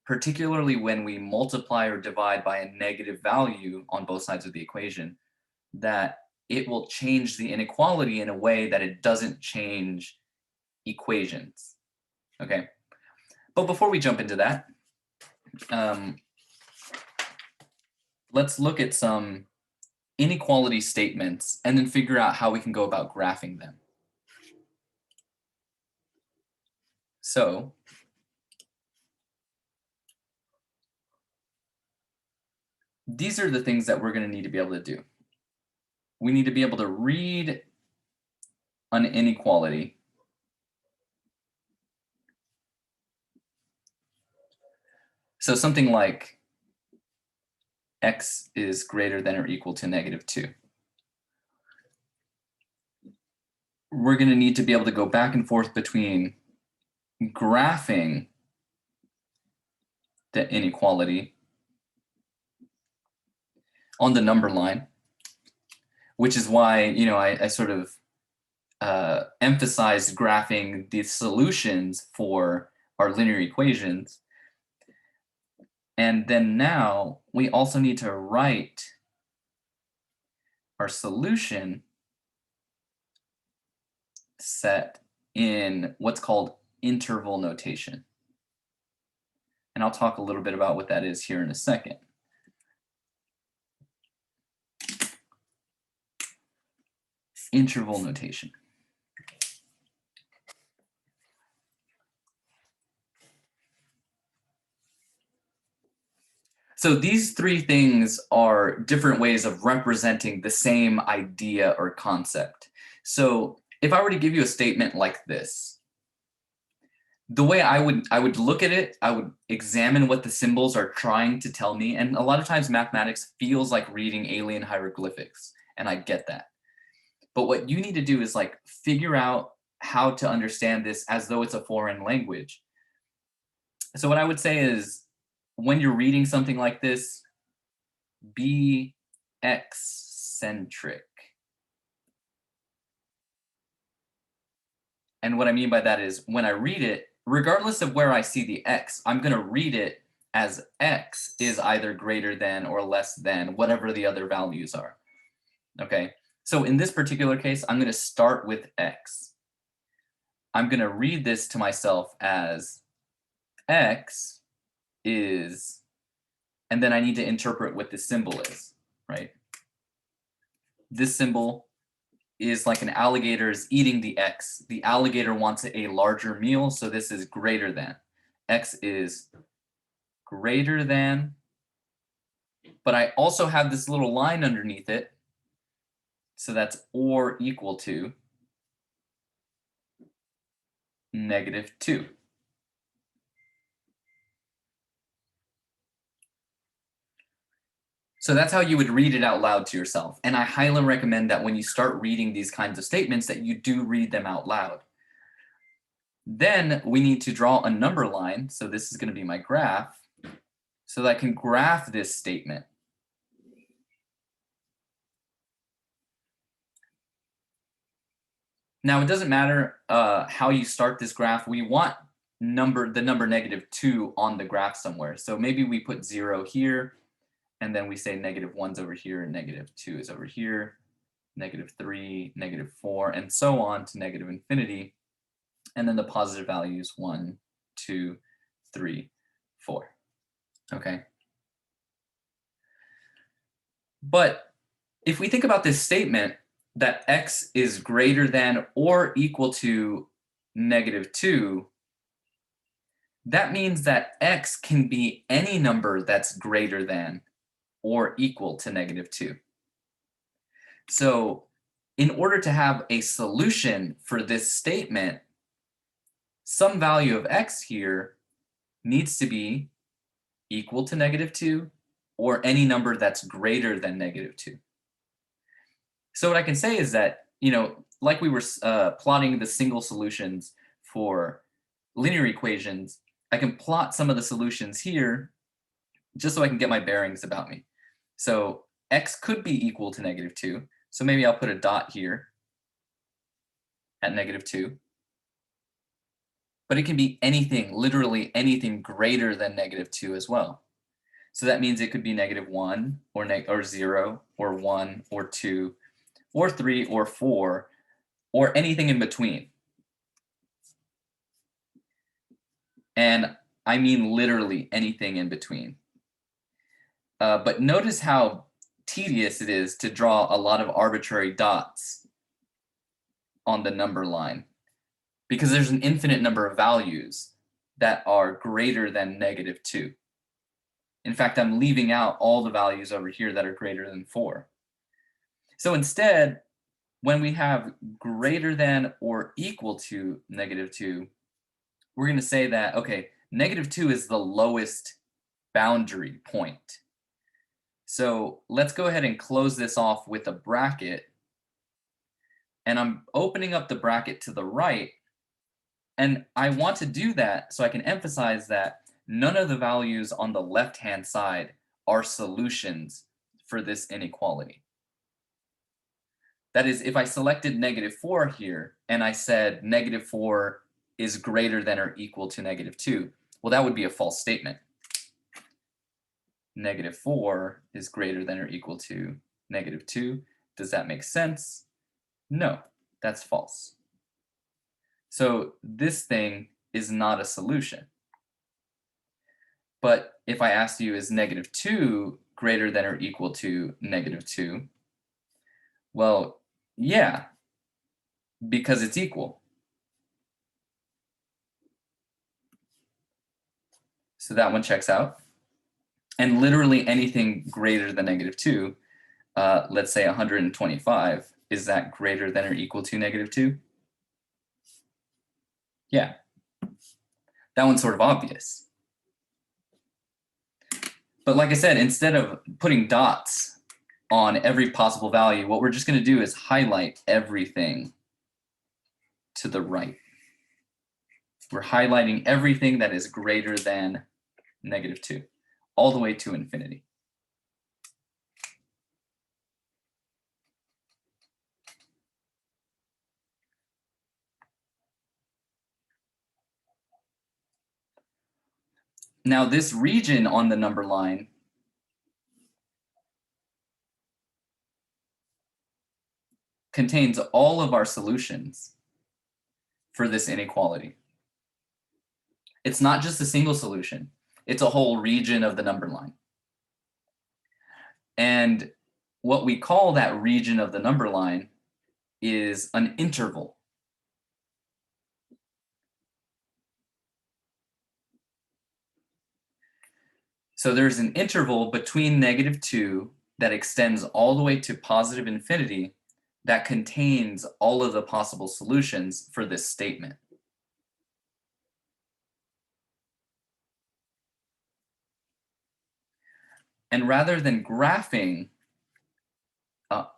particularly when we multiply or divide by a negative value on both sides of the equation, that it will change the inequality in a way that it doesn't change equations. Okay, but before we jump into that, let's look at some inequality statements and then figure out how we can go about graphing them. So these are the things that we're going to need to be able to do. We need to be able to read an inequality. So something like x is greater than or equal to -2. We're going to need to be able to go back and forth between graphing the inequality on the number line, which is why, you know, I sort of emphasized graphing the solutions for our linear equations. And then now we also need to write our solution set in what's called interval notation. And I'll talk a little bit about what that is here in a second. Interval notation. So these three things are different ways of representing the same idea or concept. So if I were to give you a statement like this, the way I would look at it, I would examine what the symbols are trying to tell me. And a lot of times mathematics feels like reading alien hieroglyphics, and I get that. But what you need to do is like figure out how to understand this as though it's a foreign language. So what I would say is when you're reading something like this, be eccentric. And what I mean by that is when I read it, regardless of where I see the x, I'm going to read it as x is either greater than or less than whatever the other values are. Okay, so in this particular case, I'm going to start with x. I'm going to read this to myself as x is, and then I need to interpret what this symbol is, right? This symbol is like an alligator is eating the x. The alligator wants a larger meal, so this is greater than. X is greater than, but I also have this little line underneath it, so that's or equal to -2. So that's how you would read it out loud to yourself. And I highly recommend that when you start reading these kinds of statements that you do read them out loud. Then we need to draw a number line. So this is going to be my graph so that I can graph this statement. Now it doesn't matter how you start this graph. We want the number -2 on the graph somewhere. So maybe we put 0 here. And then we say -1's over here, and -2 is over here, -3, -4, and so on to -infinity. And then the positive values 1, 2, 3, 4. Okay. But if we think about this statement that x is greater than or equal to -2, that means that x can be any number that's greater than or equal to -2. So in order to have a solution for this statement, some value of x here needs to be equal to -2 or any number that's greater than -2. So what I can say is that, like we were plotting the single solutions for linear equations, I can plot some of the solutions here just so I can get my bearings about me. So x could be equal to -2. So maybe I'll put a dot here at -2. But it can be anything, literally anything greater than -2 as well. So that means it could be -1 or 0 or 1 or 2 or 3 or 4 or anything in between. And I mean literally anything in between. But notice how tedious it is to draw a lot of arbitrary dots on the number line, because there's an infinite number of values that are greater than -2. In fact, I'm leaving out all the values over here that are greater than 4. So instead, when we have greater than or equal to -2, we're going to say that, okay, -2 is the lowest boundary point. So let's go ahead and close this off with a bracket. And I'm opening up the bracket to the right. And I want to do that so I can emphasize that none of the values on the left-hand side are solutions for this inequality. That is, if I selected -4 here and I said -4 is greater than or equal to -2, well, that would be a false statement. -4 is greater than or equal to -2. Does that make sense? No, that's false. So this thing is not a solution. But if I asked you, is -2 greater than or equal to -2? Well, yeah, because it's equal. So that one checks out. And literally anything greater than -2, let's say 125, is that greater than or equal to -2? Yeah, that one's sort of obvious. But like I said, instead of putting dots on every possible value, what we're just going to do is highlight everything to the right. We're highlighting everything that is greater than -2, all the way to infinity. Now this region on the number line contains all of our solutions for this inequality. It's not just a single solution, it's a whole region of the number line. And what we call that region of the number line is an interval. So there's an interval between -2 that extends all the way to positive infinity that contains all of the possible solutions for this statement. And rather than graphing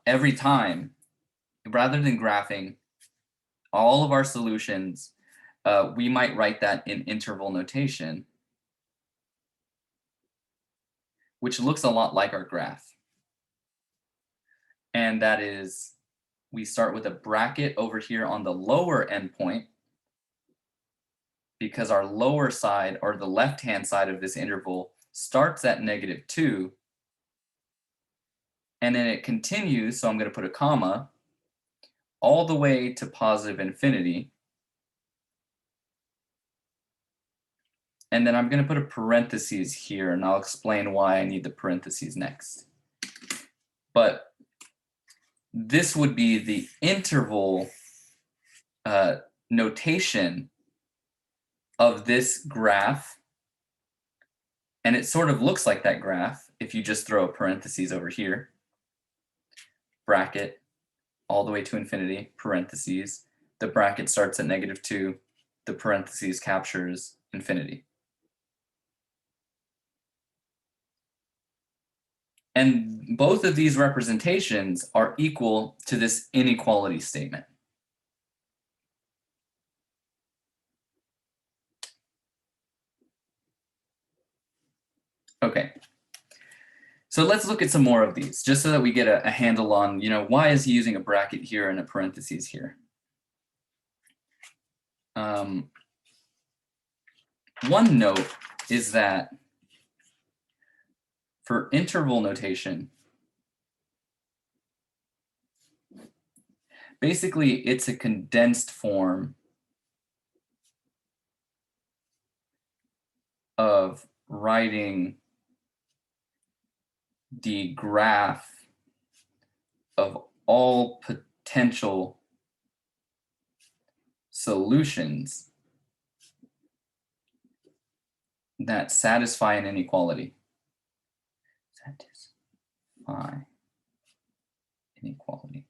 every time, rather than graphing all of our solutions, we might write that in interval notation, which looks a lot like our graph. And that is, we start with a bracket over here on the lower endpoint, because our lower side, or the left-hand side of this interval, starts at -2, and then it continues, so I'm going to put a comma, all the way to positive infinity. And then I'm going to put a parentheses here, and I'll explain why I need the parentheses next. but this would be the interval notation of this graph. And it sort of looks like that graph if you just throw a parentheses over here, bracket, all the way to infinity, parentheses. The bracket starts at -2, the parentheses captures infinity. And both of these representations are equal to this inequality statement. Okay. So let's look at some more of these, just so that we get a handle on, why is he using a bracket here and a parentheses here? One note is that for interval notation, basically it's a condensed form of writing the graph of all potential solutions that satisfy an inequality. Satisfy inequality.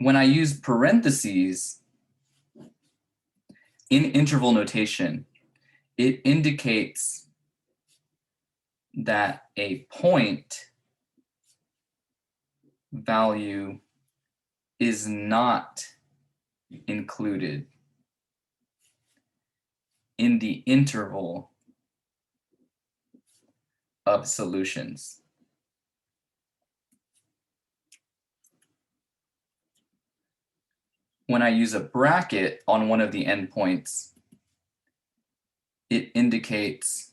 When I use parentheses in interval notation, it indicates that a point value is not included in the interval of solutions. When I use a bracket on one of the endpoints, it indicates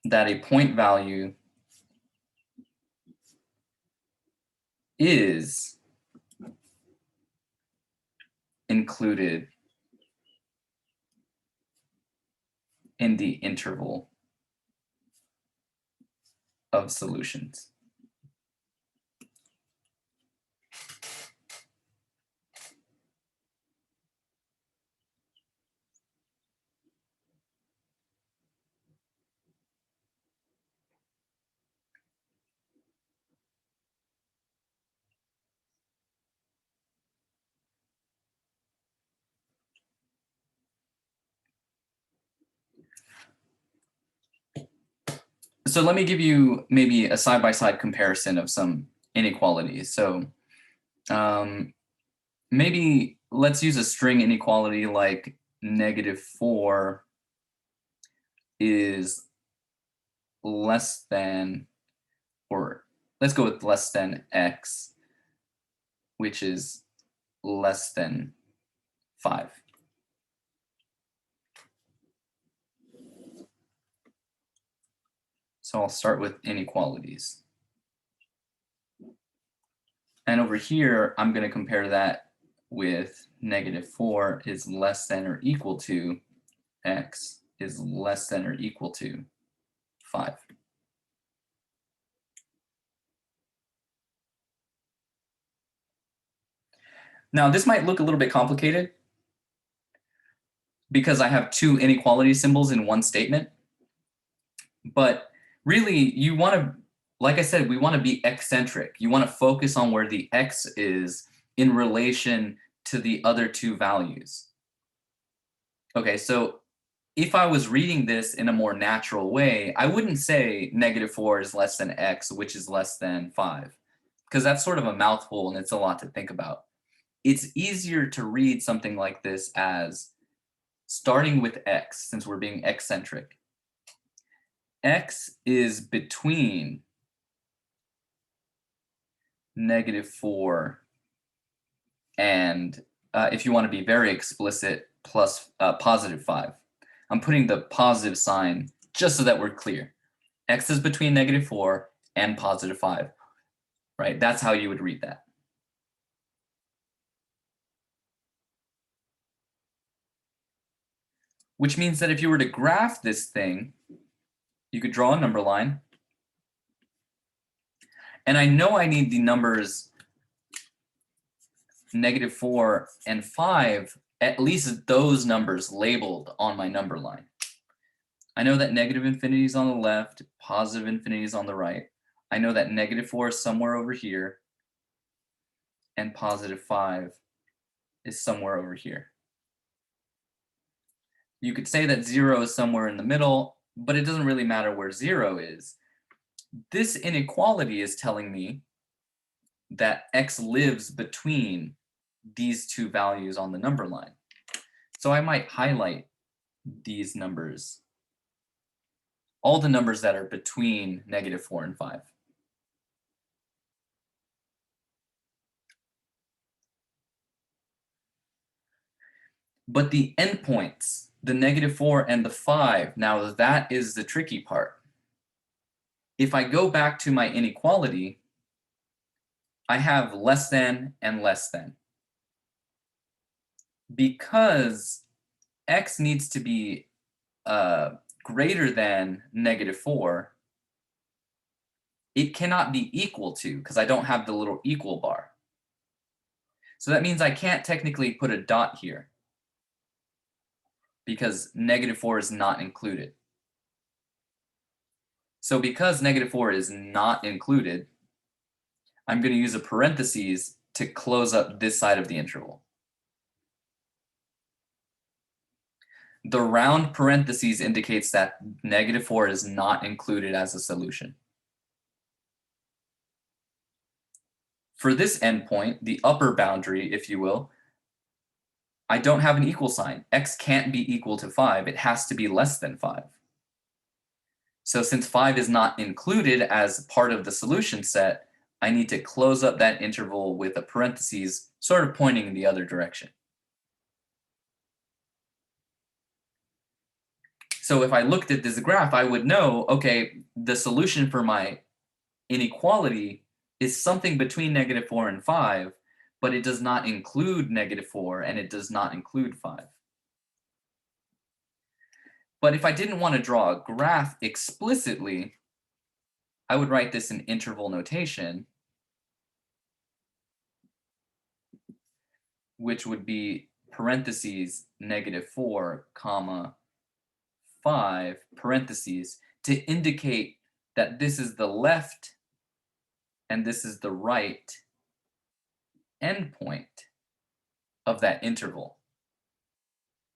that a point value is included in the interval of solutions. So let me give you maybe a side-by-side comparison of some inequalities. So maybe let's use a string inequality like -4 is less than, or let's go with less than x, which is less than 5. So I'll start with inequalities. And over here, I'm going to compare that with -4 is less than or equal to x is less than or equal to 5. Now, this might look a little bit complicated because I have two inequality symbols in one statement. But really, you want to, like I said, we want to be eccentric. You want to focus on where the x is in relation to the other two values. Okay, so if I was reading this in a more natural way, I wouldn't say -4 is less than x, which is less than 5, because that's sort of a mouthful and it's a lot to think about. It's easier to read something like this as starting with x, since we're being eccentric. X is between -4 and, if you want to be very explicit, plus +5. I'm putting the positive sign just so that we're clear. X is between -4 and +5, right? That's how you would read that. Which means that if you were to graph this thing, you could draw a number line. And I know I need the numbers -4 and 5, at least those numbers labeled on my number line. I know that negative infinity is on the left, positive infinity is on the right. I know that -4 is somewhere over here, and +5 is somewhere over here. You could say that 0 is somewhere in the middle, but it doesn't really matter where 0 is. This inequality is telling me that x lives between these two values on the number line. So I might highlight these numbers, all the numbers that are between -4 and 5. But the endpoints, the -4 and the 5, now that is the tricky part. If I go back to my inequality, I have less than and less than. Because x needs to be greater than -4, it cannot be equal to, because I don't have the little equal bar. So that means I can't technically put a dot here because -4 is not included. So because -4 is not included, I'm going to use a parentheses to close up this side of the interval. The round parentheses indicates that -4 is not included as a solution. For this endpoint, the upper boundary, if you will, I don't have an equal sign. X can't be equal to 5. It has to be less than 5. So since 5 is not included as part of the solution set, I need to close up that interval with a parentheses sort of pointing in the other direction. So if I looked at this graph, I would know, okay, the solution for my inequality is something between -4 and 5, but it does not include -4 and it does not include 5. But if I didn't want to draw a graph explicitly, I would write this in interval notation, which would be parentheses -4, comma, 5, parentheses, to indicate that this is the left and this is the right endpoint of that interval.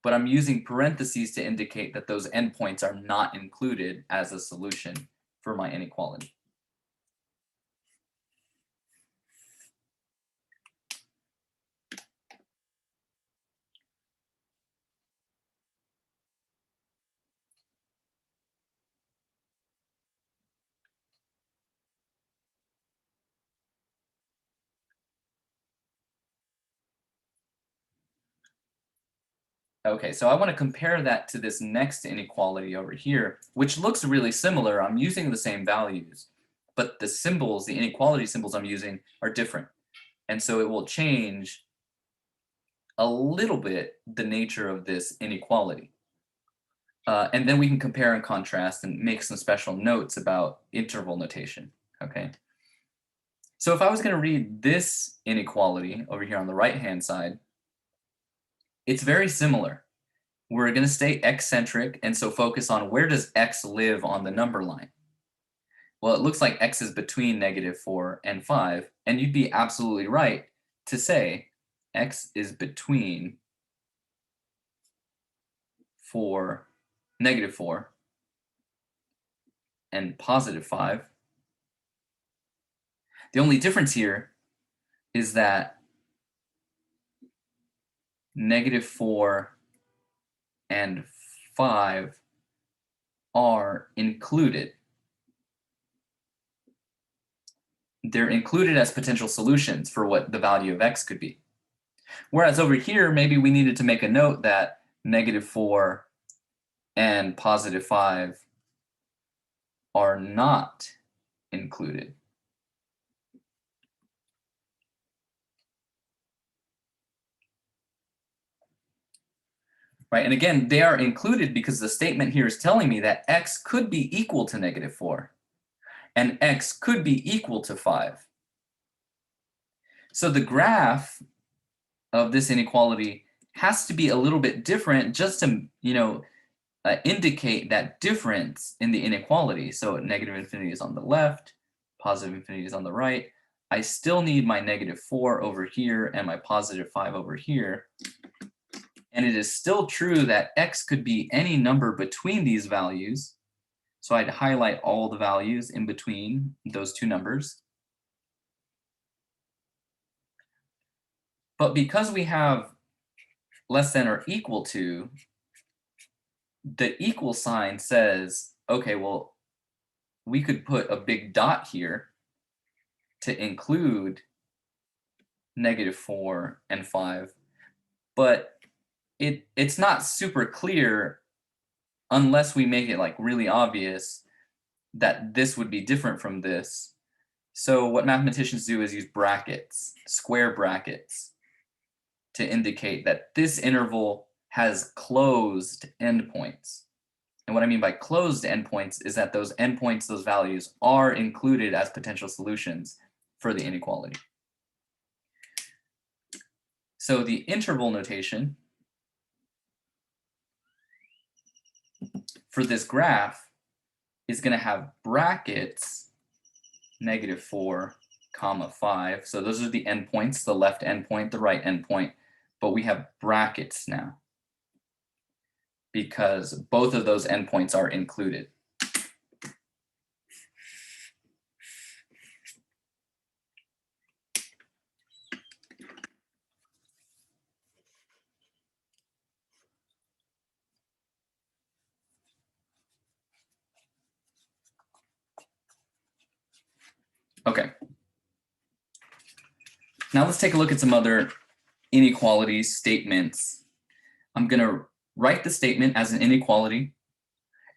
But I'm using parentheses to indicate that those endpoints are not included as a solution for my inequality. Okay, so I want to compare that to this next inequality over here, which looks really similar. I'm using the same values, but the symbols, the inequality symbols I'm using are different. And so it will change a little bit the nature of this inequality. And then we can compare and contrast and make some special notes about interval notation, okay? So if I was going to read this inequality over here on the right-hand side, it's very similar. We're going to stay x-centric, and so focus on where does x live on the number line. Well, it looks like x is between -4 and 5, and you'd be absolutely right to say x is between -4 and +5. The only difference here is that -4 and 5 are included. They're included as potential solutions for what the value of x could be. Whereas over here, maybe we needed to make a note that -4 and positive 5 are not included. Right, and again, they are included because the statement here is telling me that x could be equal to negative 4, and x could be equal to 5. So the graph of this inequality has to be a little bit different just to, indicate that difference in the inequality. So negative infinity is on the left, positive infinity is on the right. I still need my negative 4 over here and my positive 5 over here. And it is still true that x could be any number between these values. So I'd highlight all the values in between those two numbers. But because we have less than or equal to, the equal sign says, okay, well, we could put a big dot here to include negative 4 and 5, but it's not super clear unless we make it like really obvious that this would be different from this. So what mathematicians do is use brackets, square brackets, to indicate that this interval has closed endpoints. And what I mean by closed endpoints is that those endpoints, those values, are included as potential solutions for the inequality. So the interval notation for this graph is going to have brackets, negative 4, comma 5. So those are the endpoints, the left endpoint, the right endpoint, but we have brackets now because both of those endpoints are included. Okay. Now let's take a look at some other inequality statements. I'm going to write the statement as an inequality.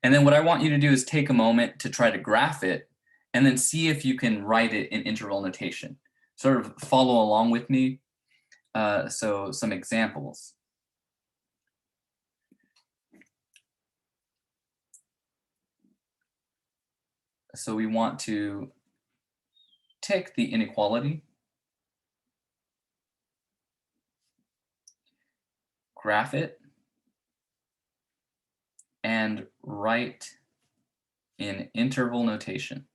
And then what I want you to do is take a moment to try to graph it and then see if you can write it in interval notation. Sort of follow along with me. So some examples. So we want to take the inequality, graph it, and write in interval notation.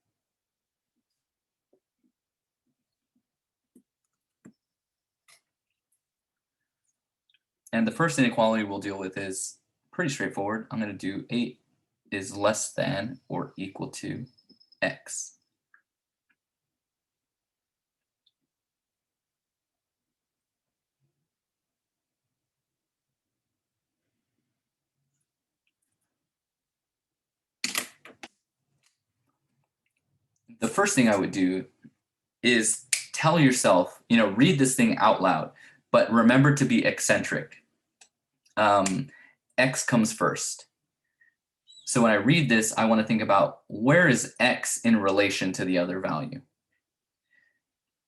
And the first inequality we'll deal with is pretty straightforward. I'm going to do 8 is less than or equal to x. The first thing I would do is tell yourself, read this thing out loud, but remember to be eccentric. X comes first. So when I read this, I want to think about where is x in relation to the other value.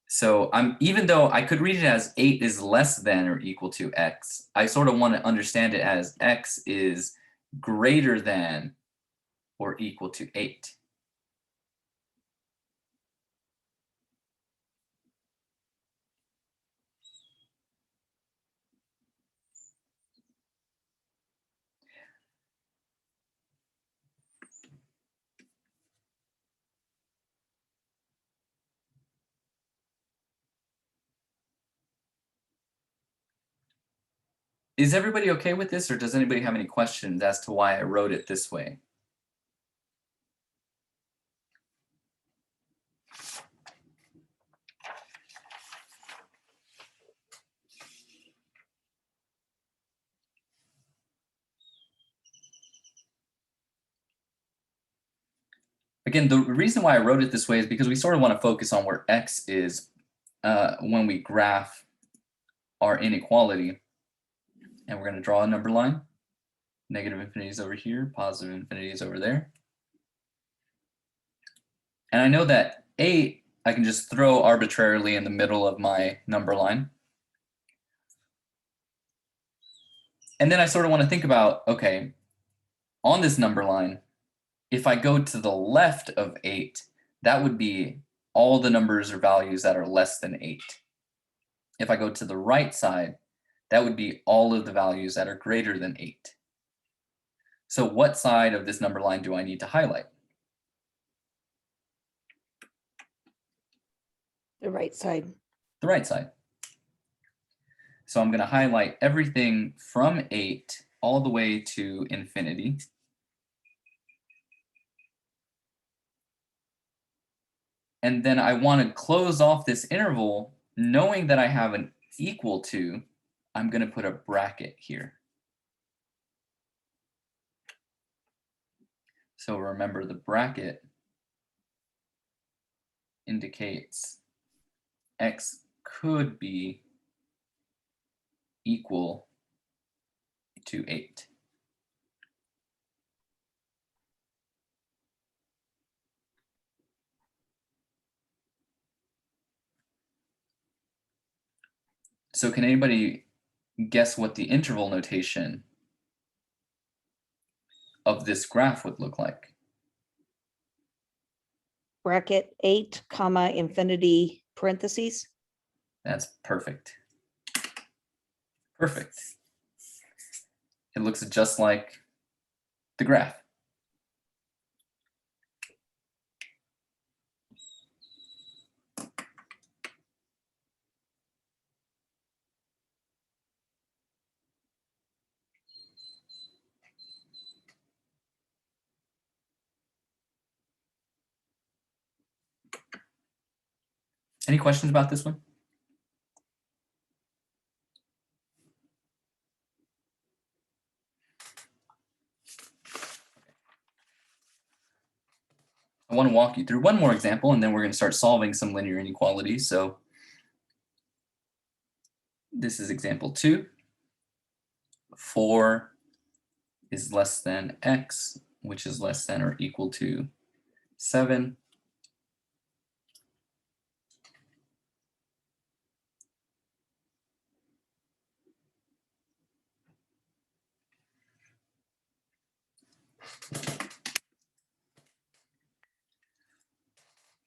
So even though I could read it as 8 is less than or equal to x, I sort of want to understand it as x is greater than or equal to 8. Is everybody okay with this, or does anybody have any questions as to why I wrote it this way? Again, the reason why I wrote it this way is because we sort of want to focus on where x is when we graph our inequality. And we're going to draw a number line. Negative infinity is over here, positive infinity is over there. And I know that 8, I can just throw arbitrarily in the middle of my number line. And then I sort of want to think about, okay, on this number line, if I go to the left of 8, that would be all the numbers or values that are less than 8. If I go to the right side, that would be all of the values that are greater than 8. So what side of this number line do I need to highlight? The right side. The right side. So I'm going to highlight everything from 8 all the way to infinity. And then I want to close off this interval knowing that I have an equal to. I'm going to put a bracket here. So remember, the bracket indicates x could be equal to 8. So can anybody guess what the interval notation of this graph would look like? Bracket 8, comma, infinity, parentheses. That's perfect. Perfect. It looks just like the graph. Any questions about this one? I want to walk you through one more example, and then we're going to start solving some linear inequalities. So this is example 2. 4 is less than x, which is less than or equal to 7.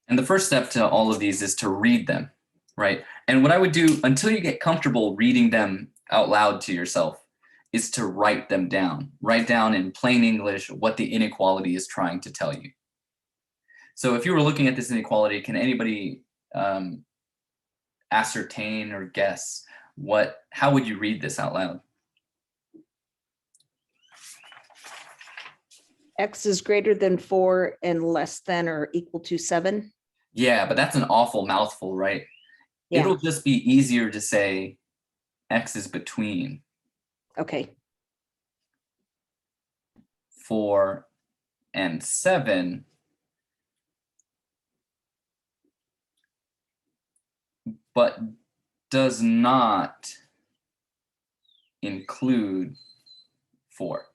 And the first step to all of these is to read them, right? And what I would do until you get comfortable reading them out loud to yourself is to write them down. Write down in plain English what the inequality is trying to tell you. So if you were looking at this inequality, can anybody ascertain or guess how would you read this out loud? X is greater than 4 and less than or equal to 7. Yeah, but that's an awful mouthful, right? Yeah. It'll just be easier to say x is between Okay. 4 and 7. But does not include 4.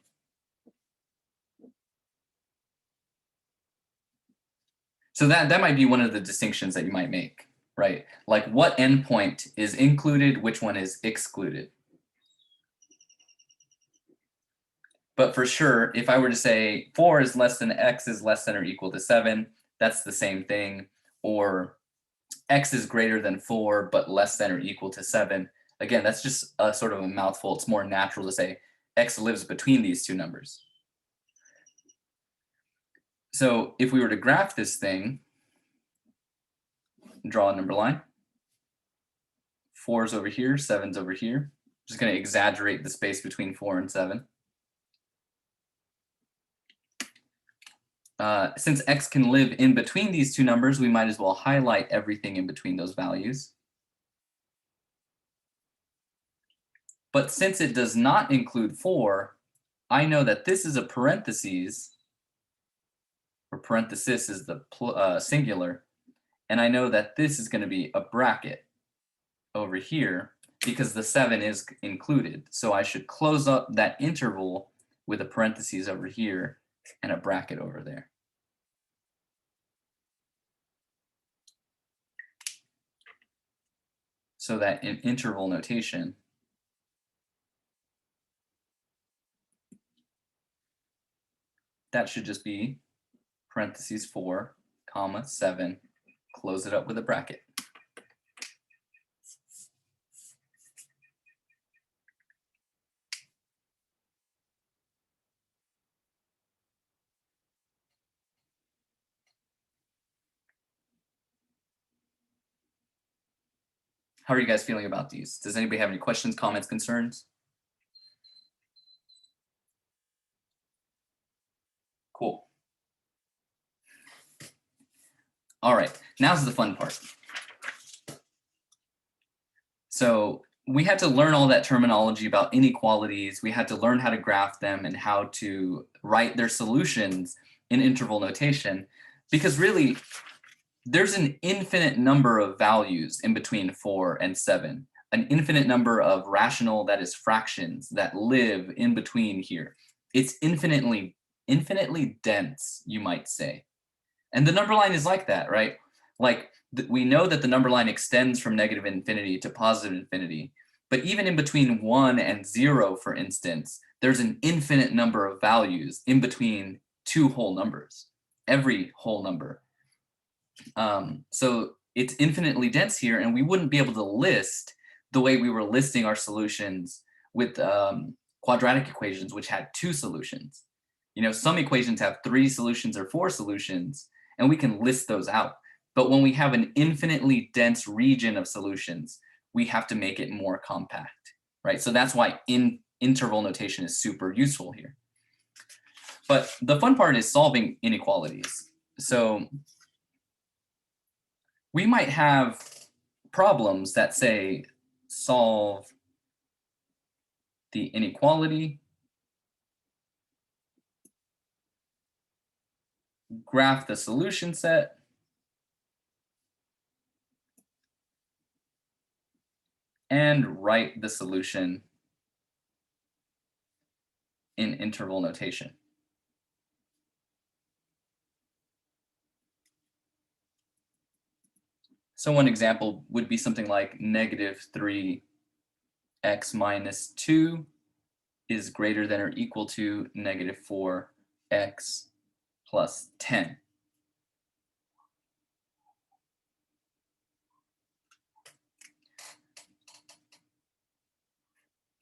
So that might be one of the distinctions that you might make, right? Like what endpoint is included, which one is excluded. But for sure, if I were to say 4 is less than x is less than or equal to 7, that's the same thing. Or x is greater than 4, but less than or equal to 7. Again, that's just a sort of a mouthful. It's more natural to say x lives between these two numbers. So if we were to graph this thing, draw a number line, 4 is over here, 7's over here. Just going to exaggerate the space between 4 and 7. Since x can live in between these two numbers, we might as well highlight everything in between those values. But since it does not include 4, I know that this is a parentheses, or parenthesis is the singular, and I know that this is going to be a bracket over here because the 7 is included. So I should close up that interval with a parentheses over here and a bracket over there. So that in interval notation, that should just be parentheses 4, comma 7, close it up with a bracket. How are you guys feeling about these? Does anybody have any questions, comments, concerns? Cool. All right, now's the fun part. So we had to learn all that terminology about inequalities. We had to learn how to graph them and how to write their solutions in interval notation, because really there's an infinite number of values in between 4 and 7, an infinite number of rational, that is fractions, that live in between here. It's infinitely dense, you might say. And the number line is like that, right? Like we know that the number line extends from negative infinity to positive infinity, but even in between 1 and 0, for instance, there's an infinite number of values in between two whole numbers, every whole number. So it's infinitely dense here, and we wouldn't be able to list the way we were listing our solutions with quadratic equations, which had 2 solutions. You know, some equations have 3 solutions or 4 solutions, and we can list those out. But when we have an infinitely dense region of solutions, we have to make it more compact, right? So that's why interval notation is super useful here. But the fun part is solving inequalities. So we might have problems that say solve the inequality, graph the solution set, and write the solution in interval notation. So one example would be something like negative 3x minus 2 is greater than or equal to negative 4x plus 10.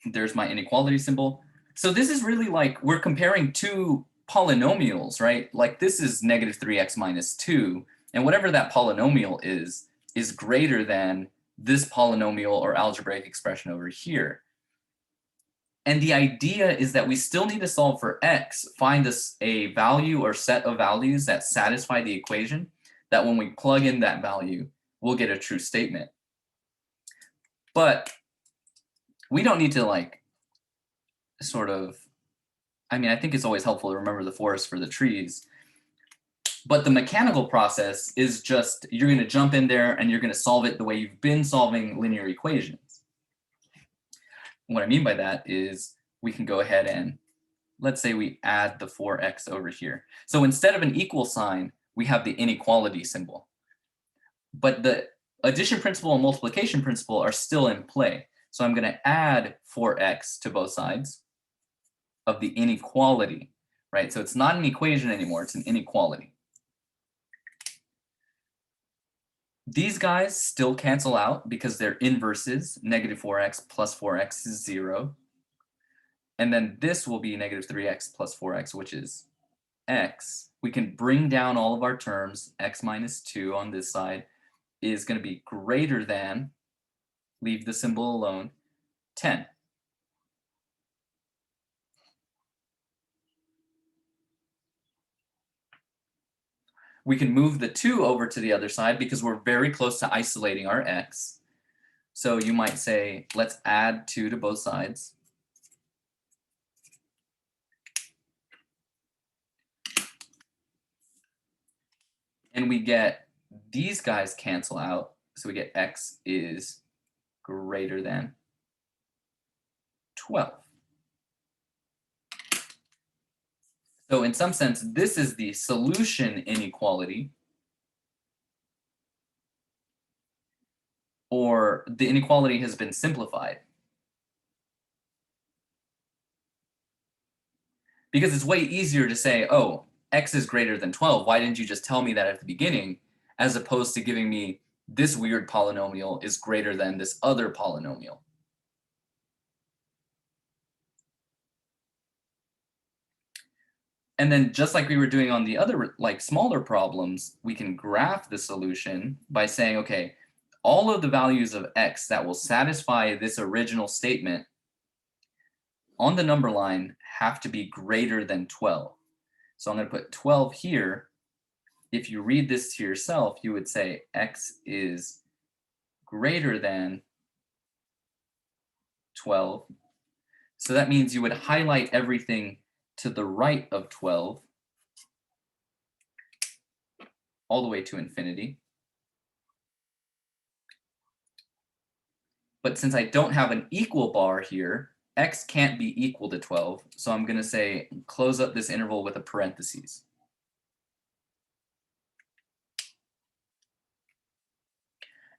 There's my inequality symbol. So this is really like we're comparing 2 polynomials, right? Like this is negative 3x minus 2, and whatever that polynomial is greater than this polynomial or algebraic expression over here. And the idea is that we still need to solve for x, find a value or set of values that satisfy the equation, that when we plug in that value, we'll get a true statement. But we don't need to like sort of, I mean, I think it's always helpful to remember the forest for the trees. But the mechanical process is just, you're going to jump in there and you're going to solve it the way you've been solving linear equations. What I mean by that is we can go ahead and let's say we add the 4x over here. So instead of an equal sign, we have the inequality symbol. But the addition principle and multiplication principle are still in play. So I'm going to add 4x to both sides of the inequality, right? So it's not an equation anymore, it's an inequality. These guys still cancel out because they're inverses. Negative 4x plus 4x is 0. And then this will be negative 3x plus 4x, which is x. We can bring down all of our terms. X minus 2 on this side is going to be greater than, leave the symbol alone, 10. We can move the 2 over to the other side because we're very close to isolating our x. So you might say, let's add 2 to both sides. And we get these guys cancel out. So we get x is greater than 12. So in some sense, this is the solution inequality, or the inequality has been simplified. Because it's way easier to say, oh, x is greater than 12. Why didn't you just tell me that at the beginning, as opposed to giving me this weird polynomial is greater than this other polynomial. And then just like we were doing on the other like smaller problems, we can graph the solution by saying, okay, all of the values of x that will satisfy this original statement on the number line have to be greater than 12. So I'm going to put 12 here. If you read this to yourself, you would say x is greater than 12. So that means you would highlight everything to the right of 12 all the way to infinity. But since I don't have an equal bar here, x can't be equal to 12. So I'm going to say close up this interval with a parentheses.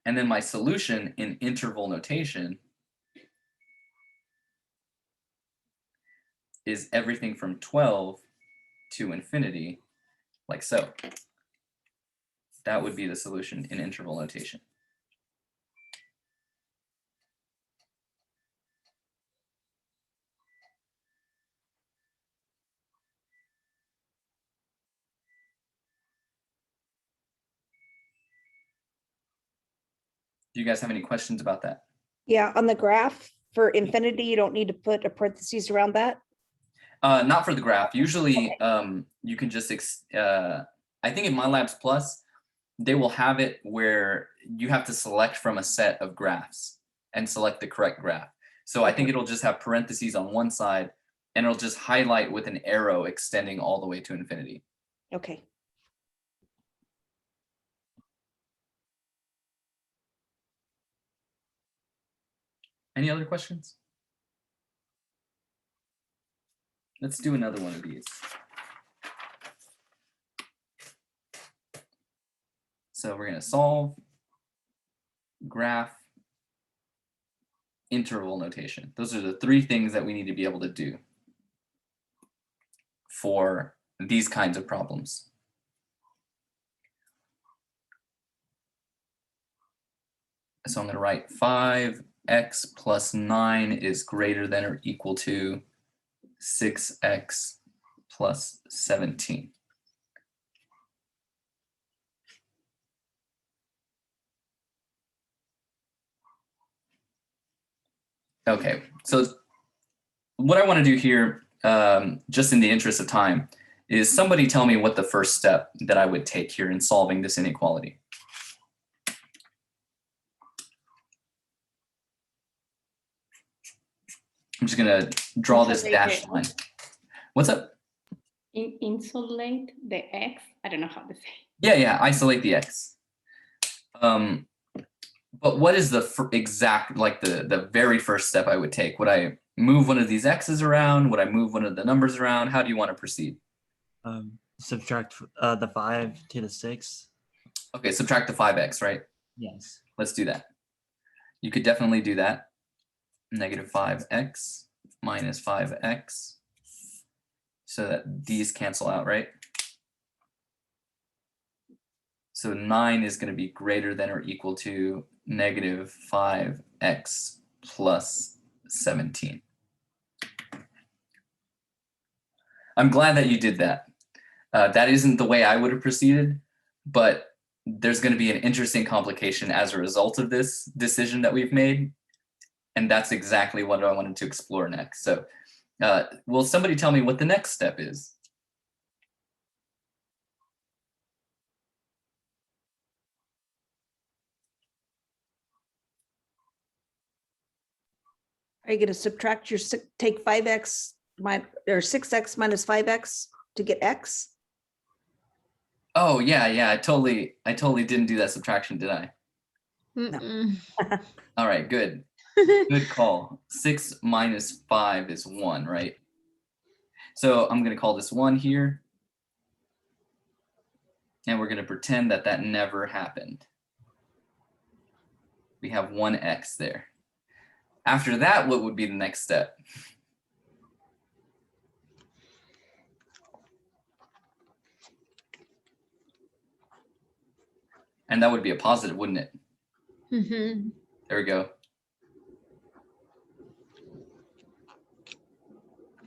And then my solution in interval notation is everything from 12 to infinity, like so. That would be the solution in interval notation. Do you guys have any questions about that? Yeah, on the graph for infinity, you don't need to put a parentheses around that. Not for the graph. Usually, you can just, I think in MyLabs Plus, they will have it where you have to select from a set of graphs and select the correct graph. So I think it'll just have parentheses on one side, and it'll just highlight with an arrow extending all the way to infinity. Okay. Any other questions? Let's do another one of these. So we're going to solve, graph, interval notation. Those are the three things that we need to be able to do for these kinds of problems. So I'm going to write 5x plus 9 is greater than or equal to 6x plus 17. Okay, so what I want to do here, just in the interest of time, is somebody tell me what the first step that I would take here in solving this inequality. I'm just going to draw this dashed line. What's up? Insulate the X. I don't know how to say. Yeah, isolate the X. But what is the exact, like the very first step I would take? Would I move one of these X's around? Would I move one of the numbers around? How do you want to proceed? Subtract the 5 to the 6. Okay, subtract the 5x, right? Yes. Let's do that. You could definitely do that. Negative 5x minus 5x. So that these cancel out, right? So 9 is going to be greater than or equal to negative 5x plus 17. I'm glad that you did that. That isn't the way I would have proceeded, but there's going to be an interesting complication as a result of this decision that we've made. And that's exactly what I wanted to explore next. So will somebody tell me what the next step is? Are you going to subtract your take 5x or 6x minus 5x to get x? Oh yeah, I totally didn't do that subtraction, did I? All right, good. Good call. 6 minus 5 is 1, right? So I'm going to call this 1 here. And we're going to pretend that that never happened. We have 1x there. After that, what would be the next step? And that would be a positive, wouldn't it? Mhm. There we go.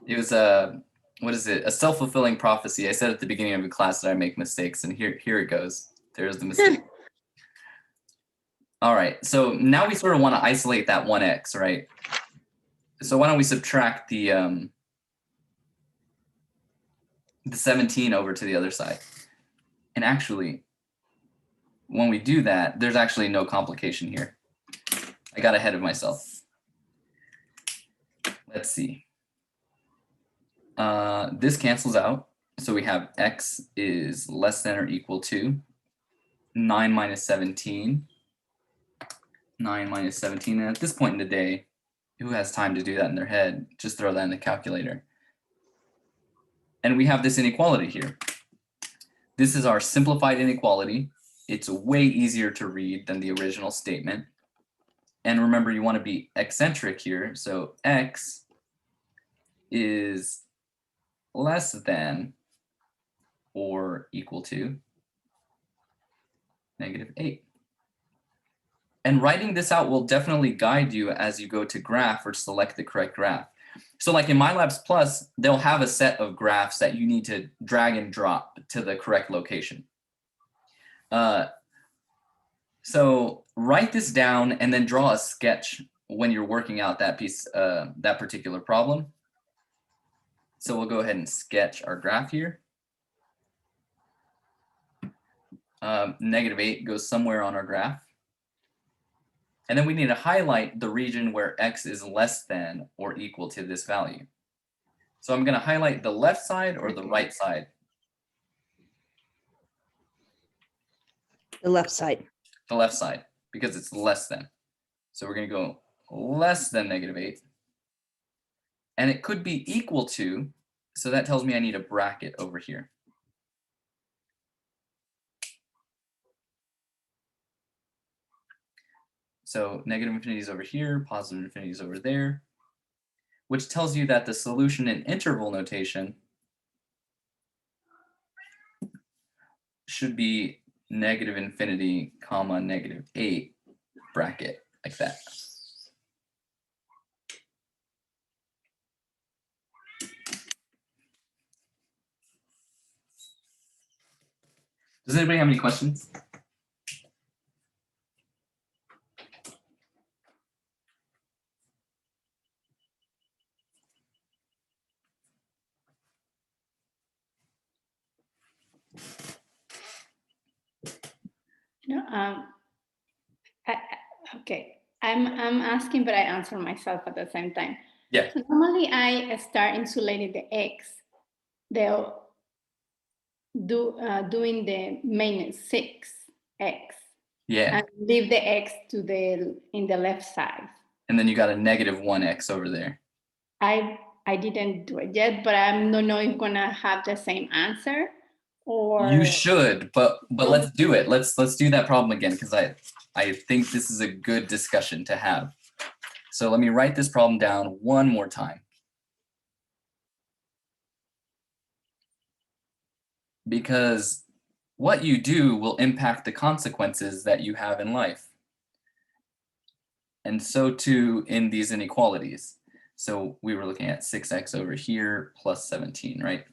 It was a, what is it? A self-fulfilling prophecy. I said at the beginning of the class that I make mistakes, and here it goes. There's the mistake. All right, so now we sort of want to isolate that 1x, right? So why don't we subtract the 17 over to the other side? And actually, when we do that, there's actually no complication here. I got ahead of myself. Let's see. This cancels out. So we have x is less than or equal to 9 minus 17. 9 minus 17. And at this point in the day, who has time to do that in their head? Just throw that in the calculator. And we have this inequality here. This is our simplified inequality. It's way easier to read than the original statement. And remember, you want to be eccentric here. So x is less than or equal to -8. And writing this out will definitely guide you as you go to graph or select the correct graph. So like in MyLabs Plus, they'll have a set of graphs that you need to drag and drop to the correct location. So write this down and then draw a sketch when you're working out that piece, that particular problem. So we'll go ahead and sketch our graph here. -8 goes somewhere on our graph. And then we need to highlight the region where x is less than or equal to this value. So I'm going to highlight the left side or the right side. The left side. The left side, because it's less than. So we're going to go less than -8. And it could be equal to, so that tells me I need a bracket over here. So negative infinity is over here, positive infinity is over there, which tells you that the solution in interval notation should be negative infinity, comma, -8 bracket, like that. Does anybody have any questions? No, okay. I'm asking, but I answer myself at the same time. Yeah. So normally I start insulating the x. They'll doing the -6x. Yeah. And leave the x to in the left side. And then you got a -1x over there. I didn't do it yet, but I don't know if I'm gonna have the same answer or You should, but let's do it. Let's do that problem again, because I think this is a good discussion to have. So let me write this problem down one more time. Because what you do will impact the consequences that you have in life. And so too in these inequalities. So we were looking at 6x over here plus 17, right?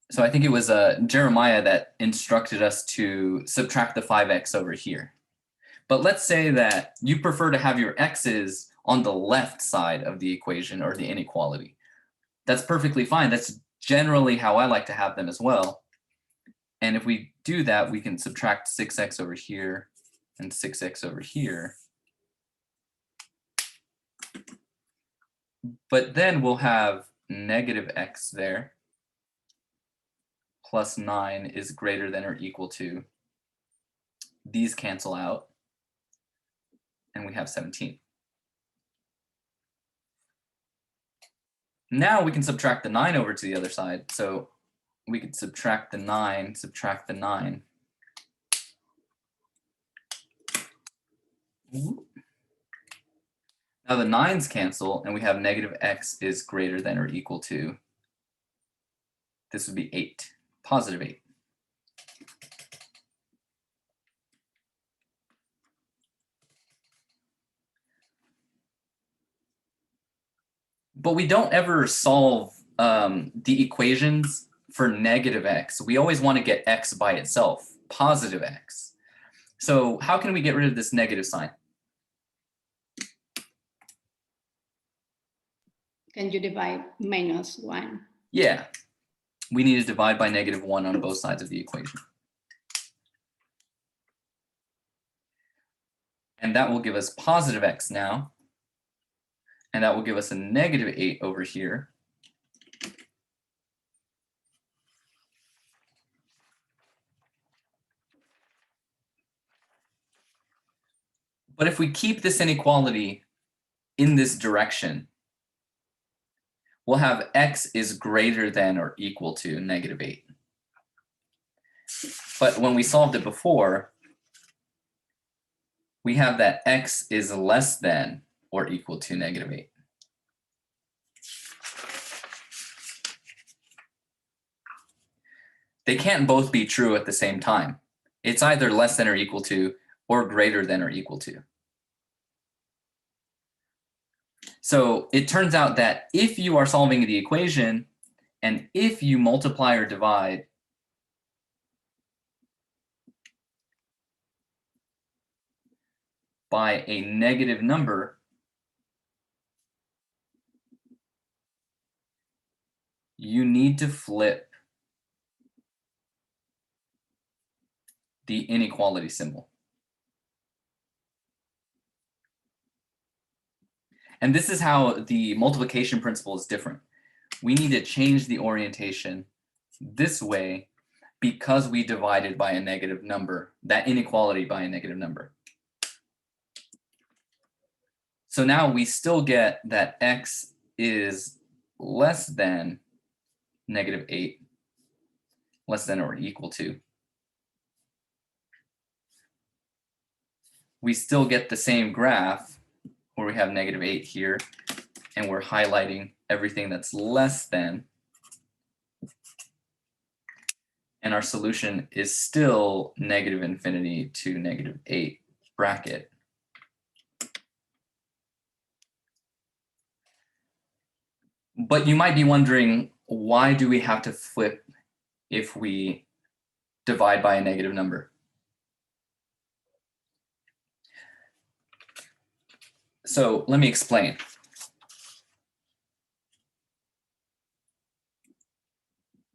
So I think it was Jeremiah that instructed us to subtract the 5x over here. But let's say that you prefer to have your x's on the left side of the equation or the inequality. That's perfectly fine. That's generally how I like to have them as well. And if we do that, we can subtract 6x over here and 6x over here. But then we'll have -x there. Plus 9 is greater than or equal to. These cancel out. And we have 17. Now we can subtract the 9 over to the other side. So we could subtract the 9, subtract the 9. Now the 9's cancel, and we have negative x is greater than or equal to, this would be 8, positive 8. But we don't ever solve the equations for negative x. We always want to get x by itself, positive x. So how can we get rid of this negative sign? Can you divide -1? Yeah, we need to divide by -1 on both sides of the equation. And that will give us positive x now. And that will give us a negative 8 over here. But if we keep this inequality in this direction, we'll have x is greater than or equal to negative 8. But when we solved it before, we have that x is less than or equal to negative 8. They can't both be true at the same time. It's either less than or equal to or greater than or equal to. So it turns out that if you are solving the equation and if you multiply or divide by a negative number, you need to flip the inequality symbol. And this is how the multiplication principle is different. We need to change the orientation this way because we divided by a negative number, that inequality by a negative number. So now we still get that x is less than negative 8, less than or equal to. We still get the same graph where we have negative 8 here, and we're highlighting everything that's less than. And our solution is still negative infinity to negative 8 bracket. But you might be wondering, why do we have to flip if we divide by a negative number? So let me explain.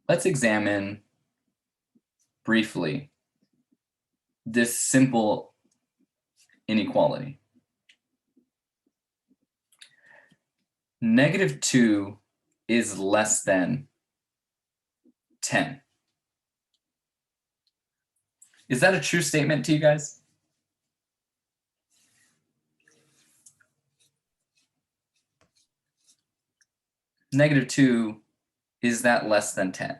Let's examine briefly this simple inequality. Negative 2 is less than 10. Is that a true statement to you guys? Negative 2, is that less than 10?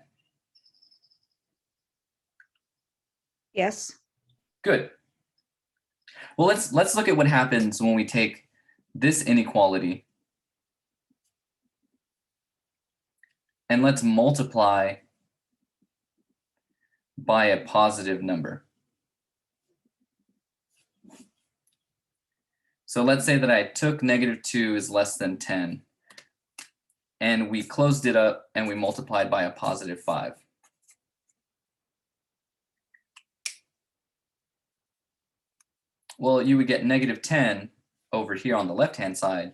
Yes. Good. Well, let's look at what happens when we take this inequality and let's multiply by a positive number. So let's say that I took negative 2 is less than 10, and we closed it up and we multiplied by a positive 5. Well, you would get negative 10 over here on the left-hand side,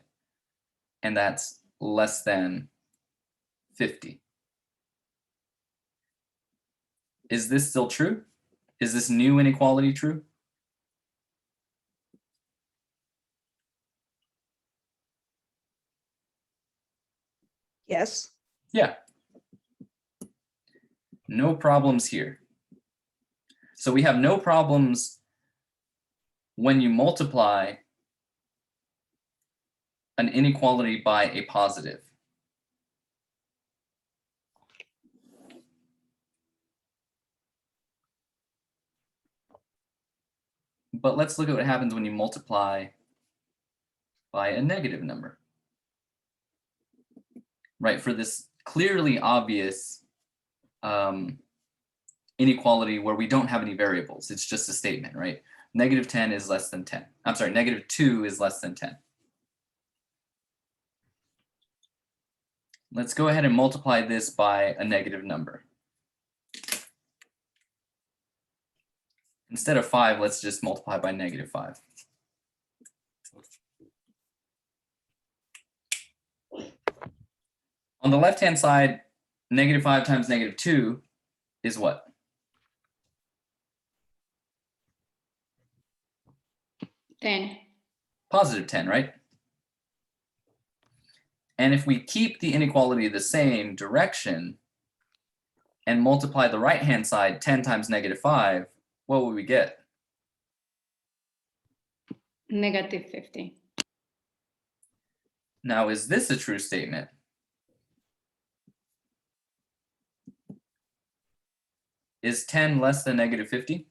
and that's less than 50. Is this still true? Is this new inequality true? Yes. Yeah. No problems here. So we have no problems when you multiply an inequality by a positive. But let's look at what happens when you multiply by a negative number. Right, for this clearly obvious inequality where we don't have any variables, it's just a statement, right? Negative 10 is less than 10. I'm sorry, negative 2 is less than 10. Let's go ahead and multiply this by a negative number. Instead of 5, let's just multiply by negative 5. On the left-hand side, negative 5 times negative 2 is what? Positive 10, right? And if we keep the inequality the same direction and multiply the right-hand side 10 times negative 5, what will we get? Negative 50. Now, is this a true statement? Is 10 less than negative 50?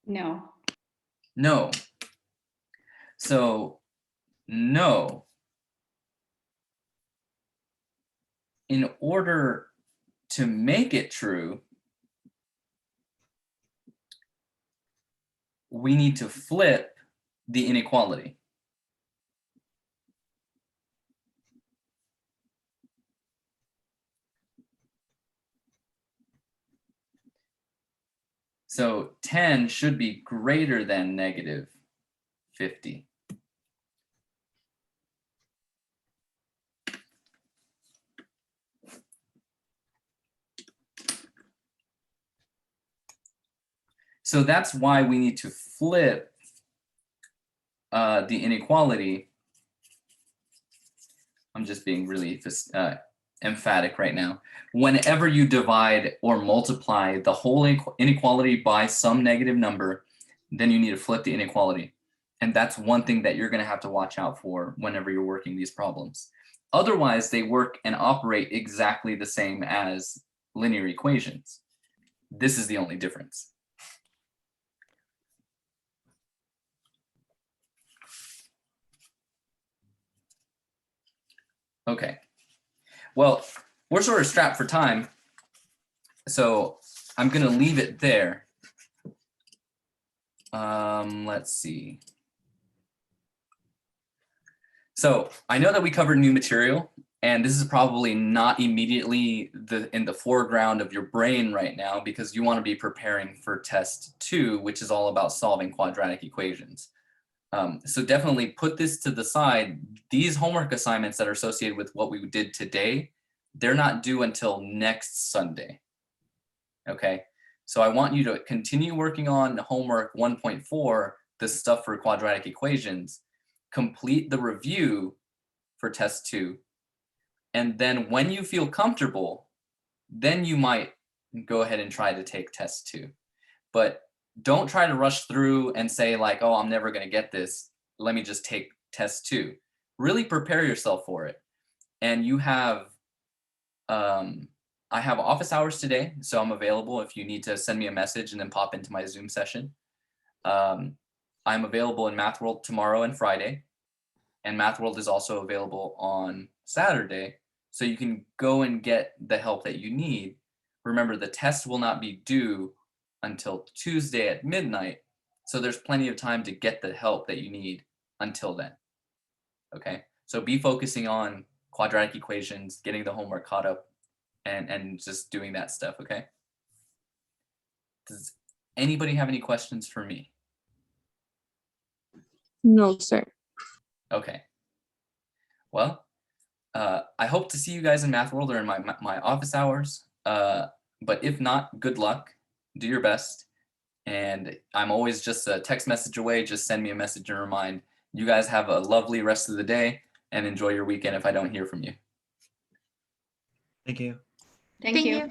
No. No. So, no. In order to make it true, we need to flip the inequality. So 10 should be greater than negative 50. So that's why we need to flip the inequality. I'm just being really emphatic right now. Whenever you divide or multiply the whole inequality by some negative number, then you need to flip the inequality. And that's one thing that you're going to have to watch out for whenever you're working these problems. Otherwise, they work and operate exactly the same as linear equations. This is the only difference. Okay. Well, we're sort of strapped for time, so I'm going to leave it there. Let's see. So I know that we covered new material, and this is probably not immediately in the foreground of your brain right now because you want to be preparing for test 2, which is all about solving quadratic equations. So definitely put this to the side. These homework assignments that are associated with what we did today, they're not due until next Sunday. Okay, so I want you to continue working on homework 1.4, the stuff for quadratic equations, complete the review for test 2, and then when you feel comfortable, then you might go ahead and try to take test 2. But don't try to rush through and say like, oh, I'm never going to get this. Let me just take test 2. Really prepare yourself for it. And you have, I have office hours today, so I'm available if you need to send me a message and then pop into my Zoom session. I'm available in Math World tomorrow and Friday. And Math World is also available on Saturday. So you can go and get the help that you need. Remember, the test will not be due until Tuesday at midnight. So there's plenty of time to get the help that you need until then. Okay, so be focusing on quadratic equations, getting the homework caught up, and just doing that stuff, okay? Does anybody have any questions for me? No, sir. Okay. Well, I hope to see you guys in Math World or in my office hours. But if not, good luck. Do your best. And I'm always just a text message away. Just send me a message and remind. You guys have a lovely rest of the day and enjoy your weekend if I don't hear from you. Thank you. Thank you.